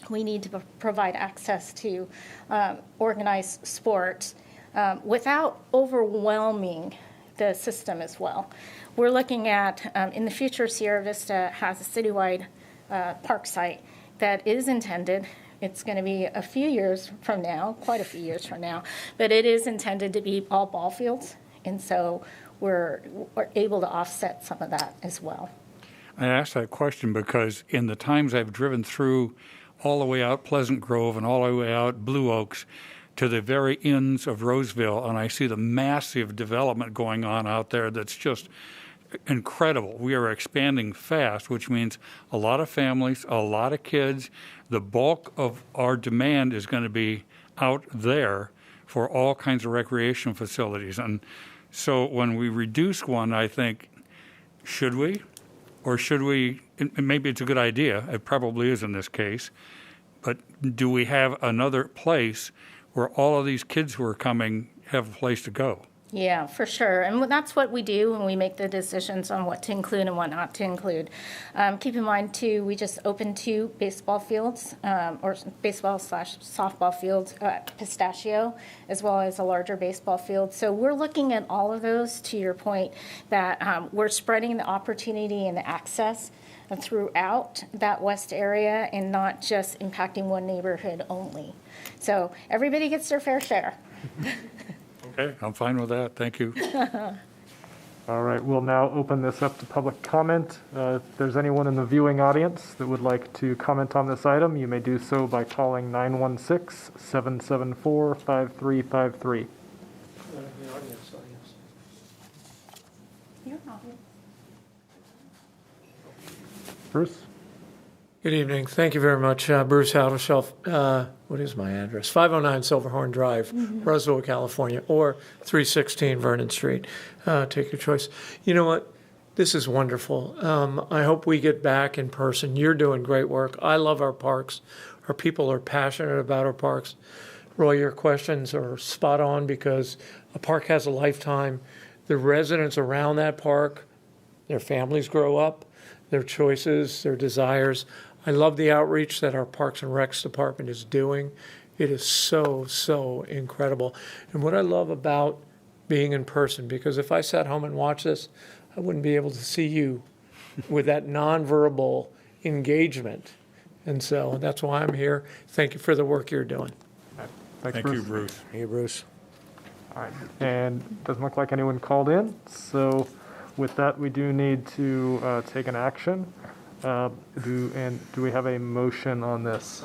we need to provide access to organized sports without overwhelming the system as well. We're looking at, in the future, Sierra Vista has a citywide park site that is intended. It's going to be a few years from now, quite a few years from now, but it is intended to be all ball fields, and so we're able to offset some of that as well. I asked that question because in the times I've driven through all the way out Pleasant Grove and all the way out Blue Oaks to the very ends of Roseville, and I see the massive development going on out there that's just incredible. We are expanding fast, which means a lot of families, a lot of kids. The bulk of our demand is going to be out there for all kinds of recreation facilities. And so when we reduce one, I think, should we? Or should we, and maybe it's a good idea, it probably is in this case, but do we have another place where all of these kids who are coming have a place to go? Yeah, for sure. And that's what we do when we make the decisions on what to include and what not to include. Keep in mind, too, we just opened 2 baseball fields, or baseball/softball fields, Pistachio, as well as a larger baseball field. So we're looking at all of those, to your point, that we're spreading the opportunity and the access throughout that west area and not just impacting one neighborhood only. So everybody gets their fair share. Okay, I'm fine with that. Thank you. All right, we'll now open this up to public comment. If there's anyone in the viewing audience that would like to comment on this item, you may do so by calling 916-774-5353. Bruce? Good evening. Thank you very much. Bruce Haldershelf. What is my address? 509 Silverhorn Drive, Roseville, California, or 316 Vernon Street. Take your choice. You know what? This is wonderful. I hope we get back in person. You're doing great work. I love our parks. Our people are passionate about our parks. Roy, your questions are spot on because a park has a lifetime. The residents around that park, their families grow up, their choices, their desires. I love the outreach that our Parks and Recs department is doing. It is so, so incredible. And what I love about being in person, because if I sat home and watched this, I wouldn't be able to see you with that nonverbal engagement. And so that's why I'm here. Thank you for the work you're doing. Thanks, Thank Bruce. you, Bruce. Hey, Bruce. All right, and doesn't look like anyone called in, so with that, we do need to take an action. Do we have a motion on this?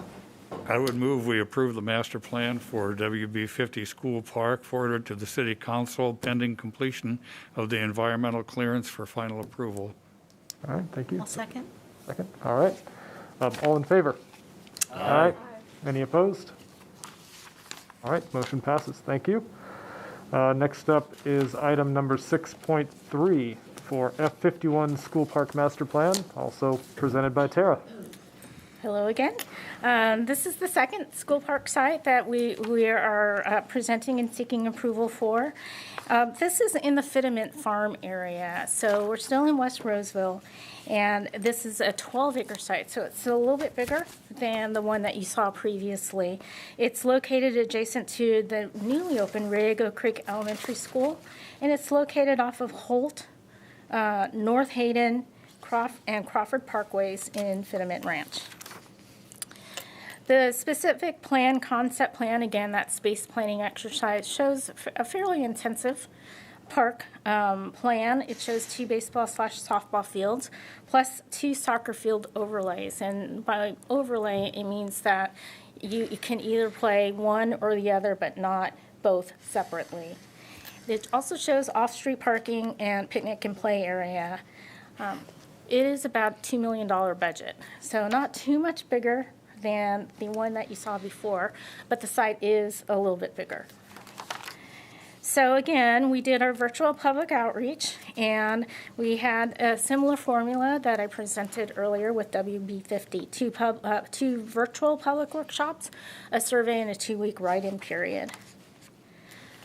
I would move we approve the master plan for WB 50 School Park, forwarded to the City Council pending completion of the environmental clearance for final approval. All right, thank you. I'll second. Second, all right. All in favor? Aye. Any opposed? All right, motion passes. Thank you. Next up is item number 6.3 for F51 School Park Master Plan, also presented by Tara. Hello again. This is the second school park site that we are presenting and seeking approval for. This is in the Feasibility Farm area, so we're still in West Roseville, and this is a 12-acre site, so it's a little bit bigger than the one that you saw previously. It's located adjacent to the newly opened Riego Creek Elementary School, and it's located off of Holt, North Hayden, and Crawford Parkways in Feasibility Ranch. The specific plan, concept plan, again, that space planning exercise shows a fairly intensive park plan. It shows 2 baseball/softball fields plus 2 soccer field overlays. And by overlay, it means that you can either play one or the other, but not both separately. It also shows off-street parking and picnic and play area. It is about $2 million budget, so not too much bigger than the one that you saw before, but the site is a little bit bigger. So again, we did our virtual public outreach, and we had a similar formula that I presented earlier with WB50, two virtual public workshops, a survey, and a 2-week write-in period.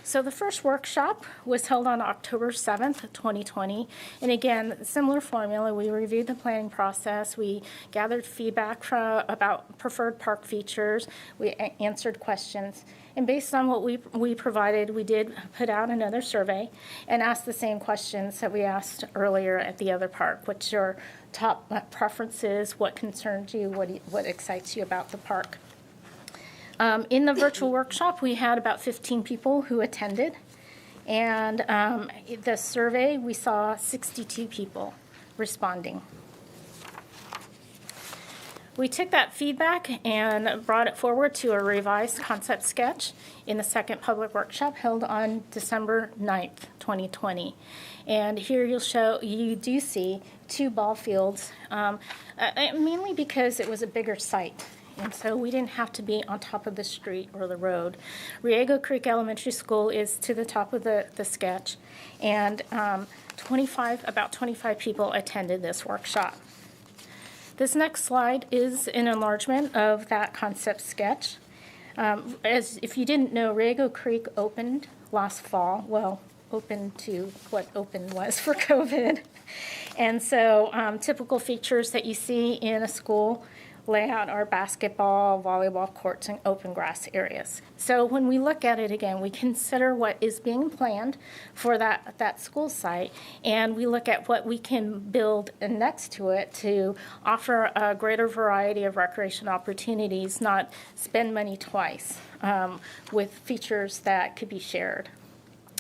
So the first workshop was held on October 7th, 2020. And again, similar formula. We reviewed the planning process. We gathered feedback about preferred park features. We answered questions. And based on what we provided, we did put out another survey and asked the same questions that we asked earlier at the other park. What's your top preferences? What concerns you? What excites you about the park? In the virtual workshop, we had about 15 people who attended. And the survey, we saw 62 people responding. We took that feedback and brought it forward to a revised concept sketch in the second public workshop held on December 9th, 2020. And here you do see 2 ball fields, mainly because it was a bigger site. And so we didn't have to be on top of the street or the road. Riego Creek Elementary School is to the top of the sketch, and about 25 people attended this workshop. This next slide is an enlargement of that concept sketch. As if you didn't know, Riego Creek opened last fall. Well, open to what open was for COVID. And so typical features that you see in a school layout are basketball, volleyball courts, and open grass areas. So when we look at it again, we consider what is being planned for that school site, and we look at what we can build next to it to offer a greater variety of recreation opportunities, not spend money twice with features that could be shared.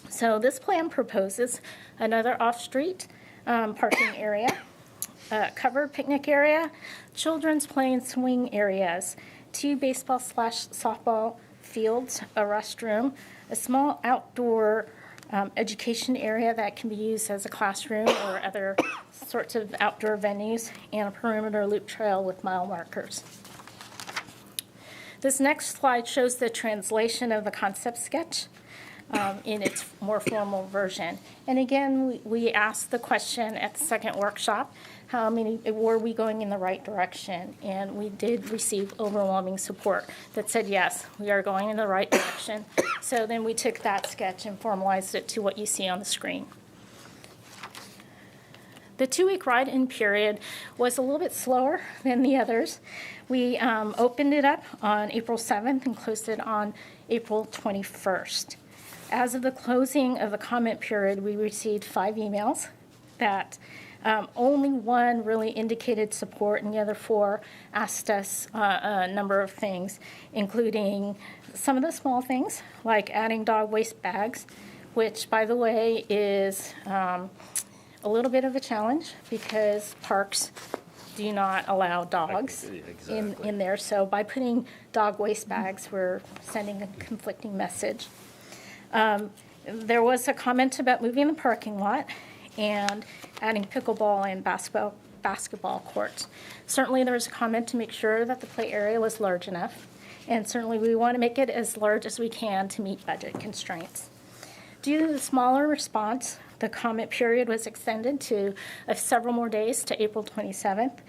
So this plan proposes another off-street parking area, covered picnic area, children's play and swing areas, 2 baseball/softball fields, a restroom, a small outdoor education area that can be used as a classroom or other sorts of outdoor venues, and a perimeter loop trail with mile markers. This next slide shows the translation of the concept sketch in its more formal version. And again, we asked the question at the second workshop, how many were we going in the right direction? And we did receive overwhelming support that said, yes, we are going in the right direction. So then we took that sketch and formalized it to what you see on the screen. The 2-week write-in period was a little bit slower than the others. We opened it up on April 7th and closed it on April 21st. As of the closing of the comment period, we received 5 emails that only 1 really indicated support, and the other 4 asked us a number of things, including some of the small things, like adding dog waste bags, which, by the way, is a little bit of a challenge because parks do not allow dogs in there. So by putting dog waste bags, we're sending a conflicting message. There was a comment about moving the parking lot and adding pickleball and basketball courts. Certainly there was a comment to make sure that the play area was large enough, and certainly we want to make it as large as we can to meet budget constraints. Due to the smaller response, the comment period was extended to several more days to April 27th.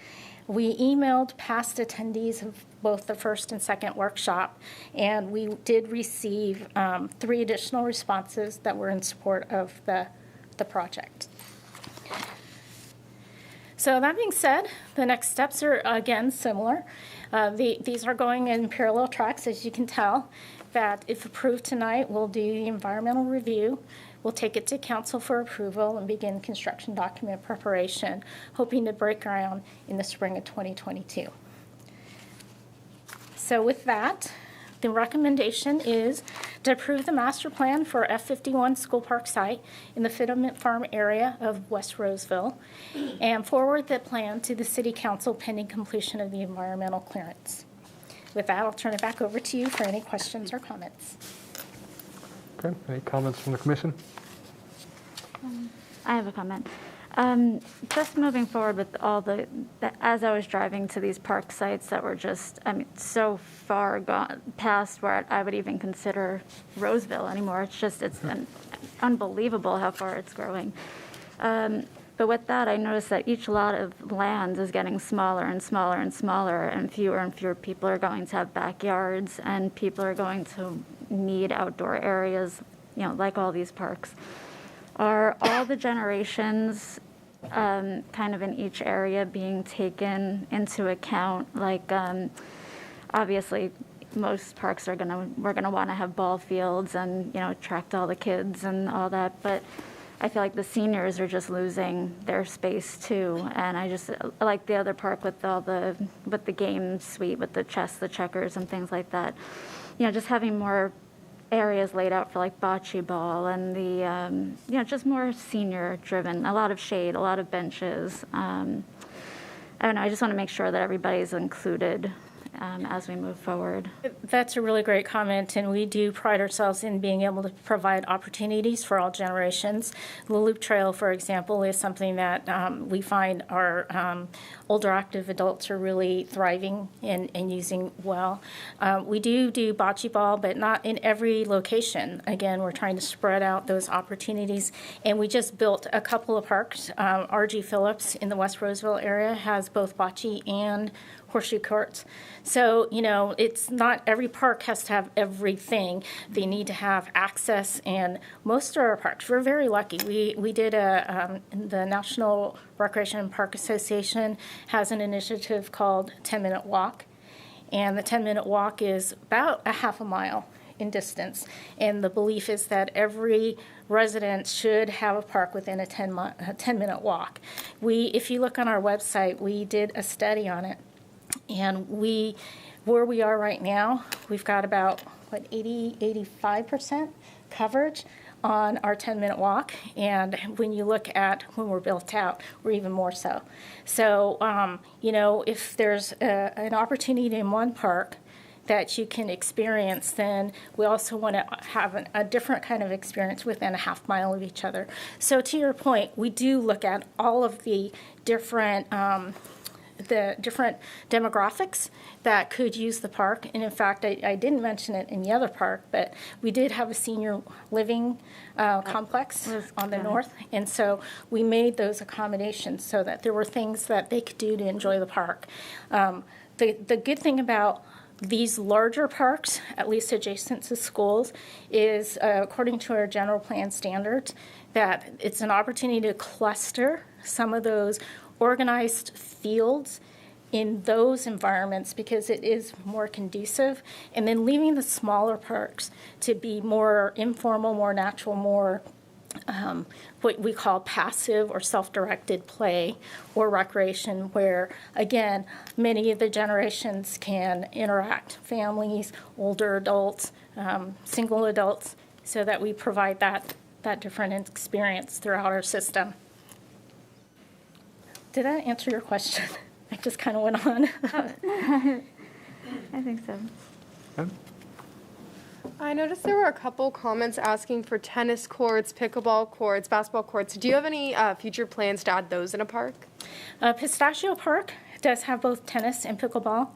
We emailed past attendees of both the first and second workshop, and we did receive 3 additional responses that were in support of the project. So that being said, the next steps are, again, similar. These are going in parallel tracks, as you can tell, that if approved tonight, we'll do the environmental review. We'll take it to council for approval and begin construction document preparation, hoping to break ground in the spring of 2022. So with that, the recommendation is to approve the master plan for F51 School Park site in the Feasibility Farm area of West Roseville and forward the plan to the City Council pending completion of the environmental clearance. With that, I'll turn it back over to you for any questions or comments. Okay, any comments from the commission? I have a comment. Just moving forward with all as I was driving to these park sites that were just, I mean, so far gone past where I would even consider Roseville anymore. It's unbelievable how far it's growing. But with that, I noticed that each lot of land is getting smaller and smaller and smaller, and fewer people are going to have backyards, and people are going to need outdoor areas, like all these parks. Are all the generations kind of in each area being taken into account? Like, obviously, most parks we're gonna want to have ball fields and attract all the kids and all that, but I feel like the seniors are just losing their space too. And I just like the other park with the game suite, with the chess, the checkers, and things like that. Just having more areas laid out for like bocce ball and the just more senior driven, a lot of shade, a lot of benches. I don't know, I just want to make sure that everybody's included as we move forward. That's a really great comment, and we do pride ourselves in being able to provide opportunities for all generations. The Loop Trail, for example, is something that we find our older active adults are really thriving and using well. We do bocce ball, but not in every location. Again, we're trying to spread out those opportunities, and we just built a couple of parks. R.G. Phillips in the West Roseville area has both bocce and horseshoe courts. So, it's not every park has to have everything. They need to have access, and most of our parks, we're very lucky. We did the National Recreation and Park Association has an initiative called 10-Minute Walk, and the 10-minute walk is about a half a mile in distance, and the belief is that every resident should have a park within a 10-minute walk. If you look on our website, we did a study on it. And where we are right now, we've got about 85% coverage on our 10-minute walk. And when you look at when we're built out, we're even more so. So, if there's an opportunity in one park that you can experience, then we also want to have a different kind of experience within a half mile of each other. So to your point, we do look at all of the different demographics that could use the park. And in fact, I didn't mention it in the other park, but we did have a senior living complex on the north. And so we made those accommodations so that there were things that they could do to enjoy the park. The good thing about these larger parks, at least adjacent to schools, is according to our general plan standards, that it's an opportunity to cluster some of those organized fields in those environments because it is more conducive, and then leaving the smaller parks to be more informal, more natural, more what we call passive or self-directed play or recreation, where, again, many of the generations can interact, families, older adults, single adults, so that we provide that different experience throughout our system. Did that answer your question? I just kind of went on. I think so. I noticed there were a couple comments asking for tennis courts, pickleball courts, basketball courts. Do you have any future plans to add those in a park? Pistachio Park does have both tennis and pickleball,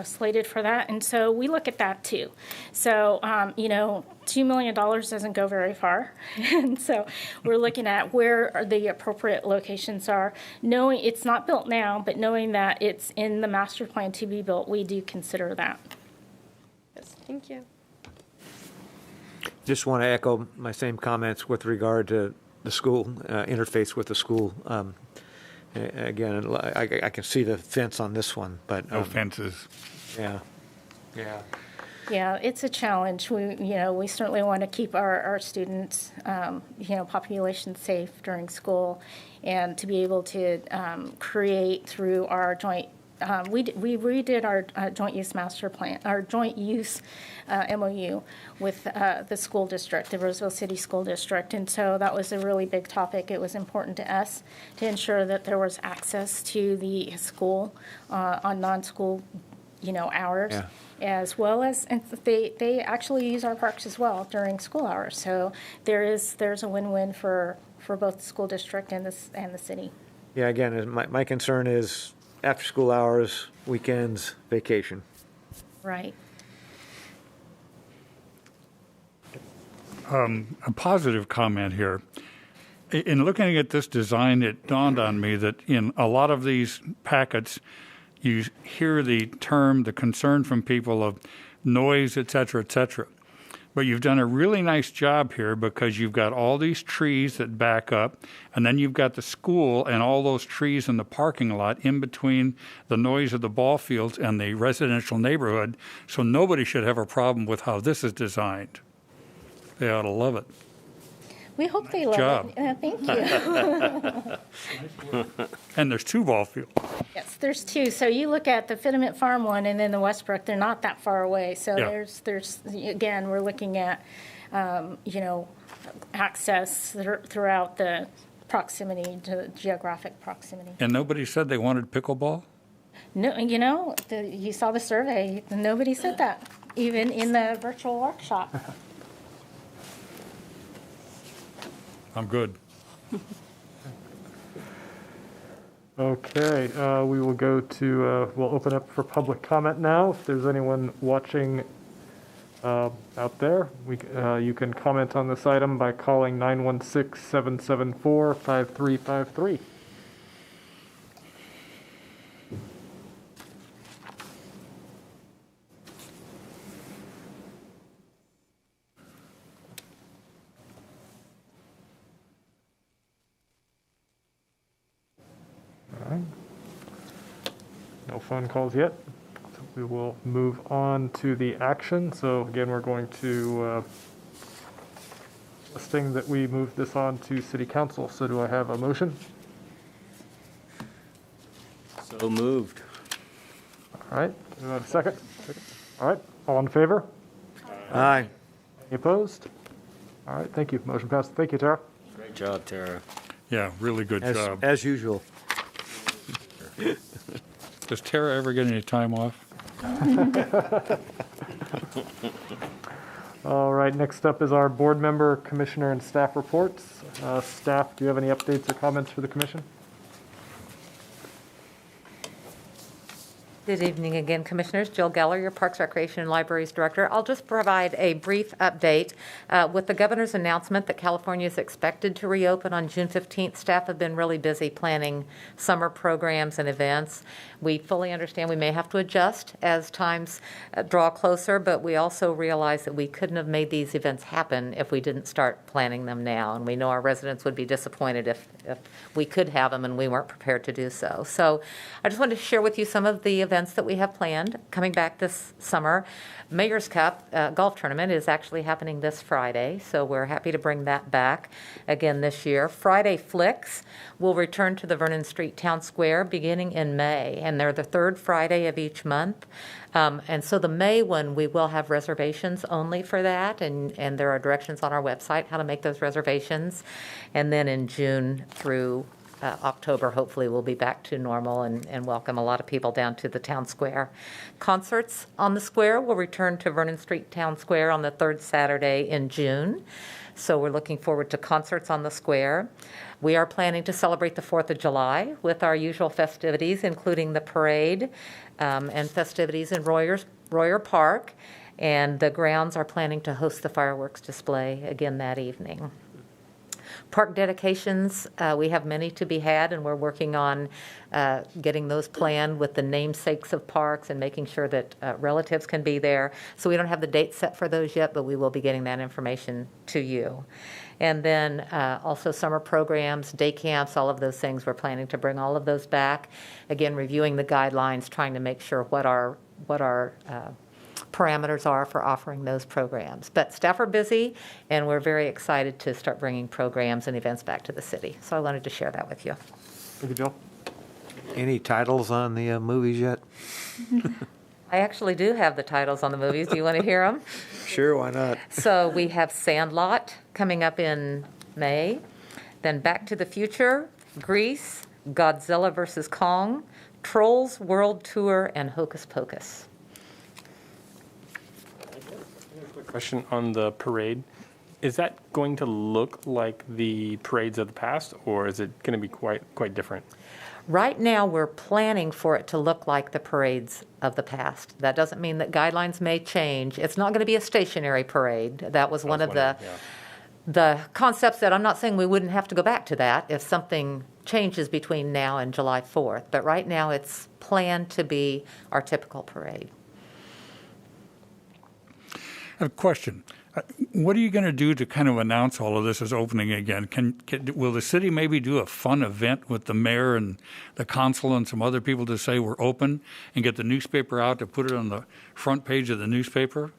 slated for that. And so we look at that too. So, $2 million doesn't go very far. And so we're looking at where the appropriate locations are. Knowing it's not built now, but knowing that it's in the master plan to be built, we do consider that. Yes, thank you. Just want to echo my same comments with regard to the school, interface with the school. Again, I can see the fence on this one, but no fences. Yeah. Yeah, it's a challenge. We certainly want to keep our students, population safe during school, and to be able to create through our joint. We redid our joint use master plan, our joint use MOU with the school district, the Roseville City School District, and so that was a really big topic. It was important to us to ensure that there was access to the school on non-school, hours, as well as and they actually use our parks as well during school hours. So there's a win-win for for both the school district and the city. Yeah, again, my concern is after-school hours, weekends, vacation. Right. A positive comment here. In looking at this design, it dawned on me that in a lot of these packets, you hear the concern from people of noise, et cetera, et cetera. But you've done a really nice job here because you've got all these trees that back up, and then you've got the school and all those trees in the parking lot in between the noise of the ball fields and the residential neighborhood. So nobody should have a problem with how this is designed. They ought to love it. We hope they love job. it. Thank you. And there's 2 ball fields. Yes, there's 2. So you look at the Fitiment Farm one and then the Westbrook, they're not that far away. So Yeah. there's again, we're looking at, access throughout the proximity, to geographic proximity. And nobody said they wanted pickleball? No, you saw the survey, nobody said that, even in the virtual workshop. I'm good. Okay, we will go to, we'll open up for public comment now. If there's anyone watching out there, you can comment on this item by calling 916-774-5353. No phone calls yet. So we will move on to the action. So again, we're going to listing that we move this on to City Council. So do I have a motion? So moved. All right. Do I have a second? All right. All in favor? Aye. Any opposed? All right. Thank you. Motion passed. Thank you, Tara. Great job, Tara. Yeah, really good job. As usual. Does Tara ever get any time off? All right. Next up is our board member, commissioner, and staff reports. Staff, do you have any updates or comments for the commission? Good evening again, Commissioners. Jill Geller, your Parks, Recreation, and Libraries Director. I'll just provide a brief update. With the governor's announcement that California is expected to reopen on June 15th, staff have been really busy planning summer programs and events. We fully understand we may have to adjust as times draw closer, but we also realize that we couldn't have made these events happen if we didn't start planning them now. And we know our residents would be disappointed if we could have them and we weren't prepared to do so. So I just wanted to share with you some of the events that we have planned coming back this summer. Mayor's Cup golf tournament is actually happening this Friday, so we're happy to bring that back again this year. Friday Flicks will return to the Vernon Street Town Square beginning in May, and they're the third Friday of each month. And so the May one, we will have reservations only for that, and there are directions on our website how to make those reservations. And then in June through October, hopefully we'll be back to normal and welcome a lot of people down to the town square. Concerts on the square will return to Vernon Street Town Square on the third Saturday in June. So we're looking forward to concerts on the square. We are planning to celebrate the 4th of July with our usual festivities, including the parade and festivities in Royer Park. And the grounds are planning to host the fireworks display again that evening. Park dedications, we have many to be had, and we're working on getting those planned with the namesakes of parks and making sure that relatives can be there. So we don't have the date set for those yet, but we will be getting that information to you. And then also summer programs, day camps, all of those things, we're planning to bring all of those back. Again, reviewing the guidelines, trying to make sure what our parameters are for offering those programs. But staff are busy, and we're very excited to start bringing programs and events back to the city. So I wanted to share that with you. Thank you, Jill. Any titles on the movies yet? I actually do have the titles on the movies. Do you want to hear them? Sure, why not? So we have Sandlot coming up in May, then Back to the Future, Grease, Godzilla vs. Kong, Trolls World Tour, and Hocus Pocus. Question on the parade. Is that going to look like the parades of the past, or is it going to be quite different? Right now, we're planning for it to look like the parades of the past. That doesn't mean that guidelines may change. It's not going to be a stationary parade. That was one of the concepts that I'm not saying we wouldn't have to go back to that if something changes between now and July 4th. But right now, it's planned to be our typical parade. I have a question. What are you going to do to kind of announce all of this as opening again? Will the city maybe do a fun event with the mayor and the consul and some other people to say we're open and get the newspaper out to put it on the front page of the newspaper?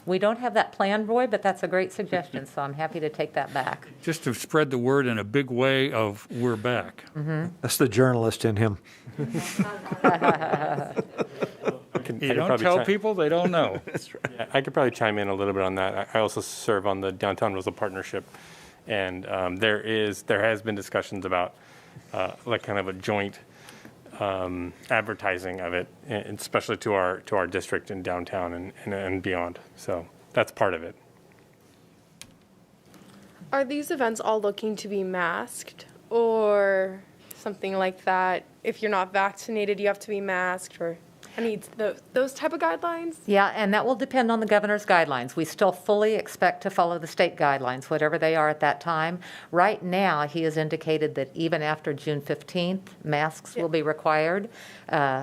We don't have that planned, Roy, but that's a great suggestion, so I'm happy to take that back. Just to spread the word in a big way of we're back. Mm-hmm. That's the journalist in him. You don't tell people, they don't know. That's right. Yeah, I could probably chime in a little bit on that. I also serve on the Downtown Roseville Partnership, and there has been discussions about like kind of a joint advertising of it, and especially to our district in downtown and beyond. So that's part of it. Are these events all looking to be masked or something like that? If you're not vaccinated, you have to be masked, or those type of guidelines? Yeah, and that will depend on the governor's guidelines. We still fully expect to follow the state guidelines, whatever they are at that time. Right now, he has indicated that even after June 15th, masks will be required.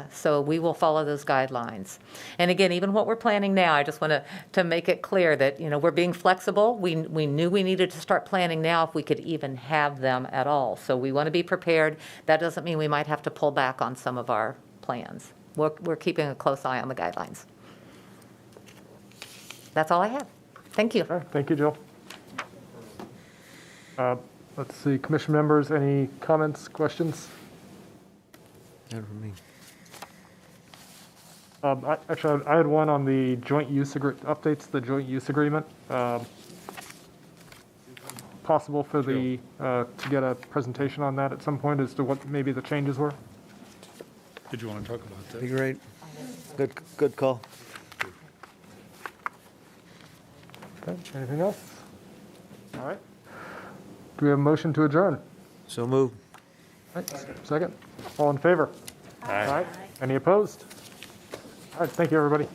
So we will follow those guidelines. And again, even what we're planning now, I just want to make it clear that, we're being flexible. We knew we needed to start planning now if we could even have them at all. So we want to be prepared. That doesn't mean we might have to pull back on some of our plans. We're keeping a close eye on the guidelines. That's all I have. Thank you. Okay, thank you, Jill. Let's see, commission members, any comments, questions? Not for me. Actually, I had one on the joint use updates to the joint use agreement. Possible for to get a presentation on that at some point as to what maybe the changes were? Did you want to talk about that? Be great. Good call. Okay, anything else? All right. Do we have a motion to adjourn? So move. All right, second. All in favor? Aye. Any opposed? All right, thank you, everybody.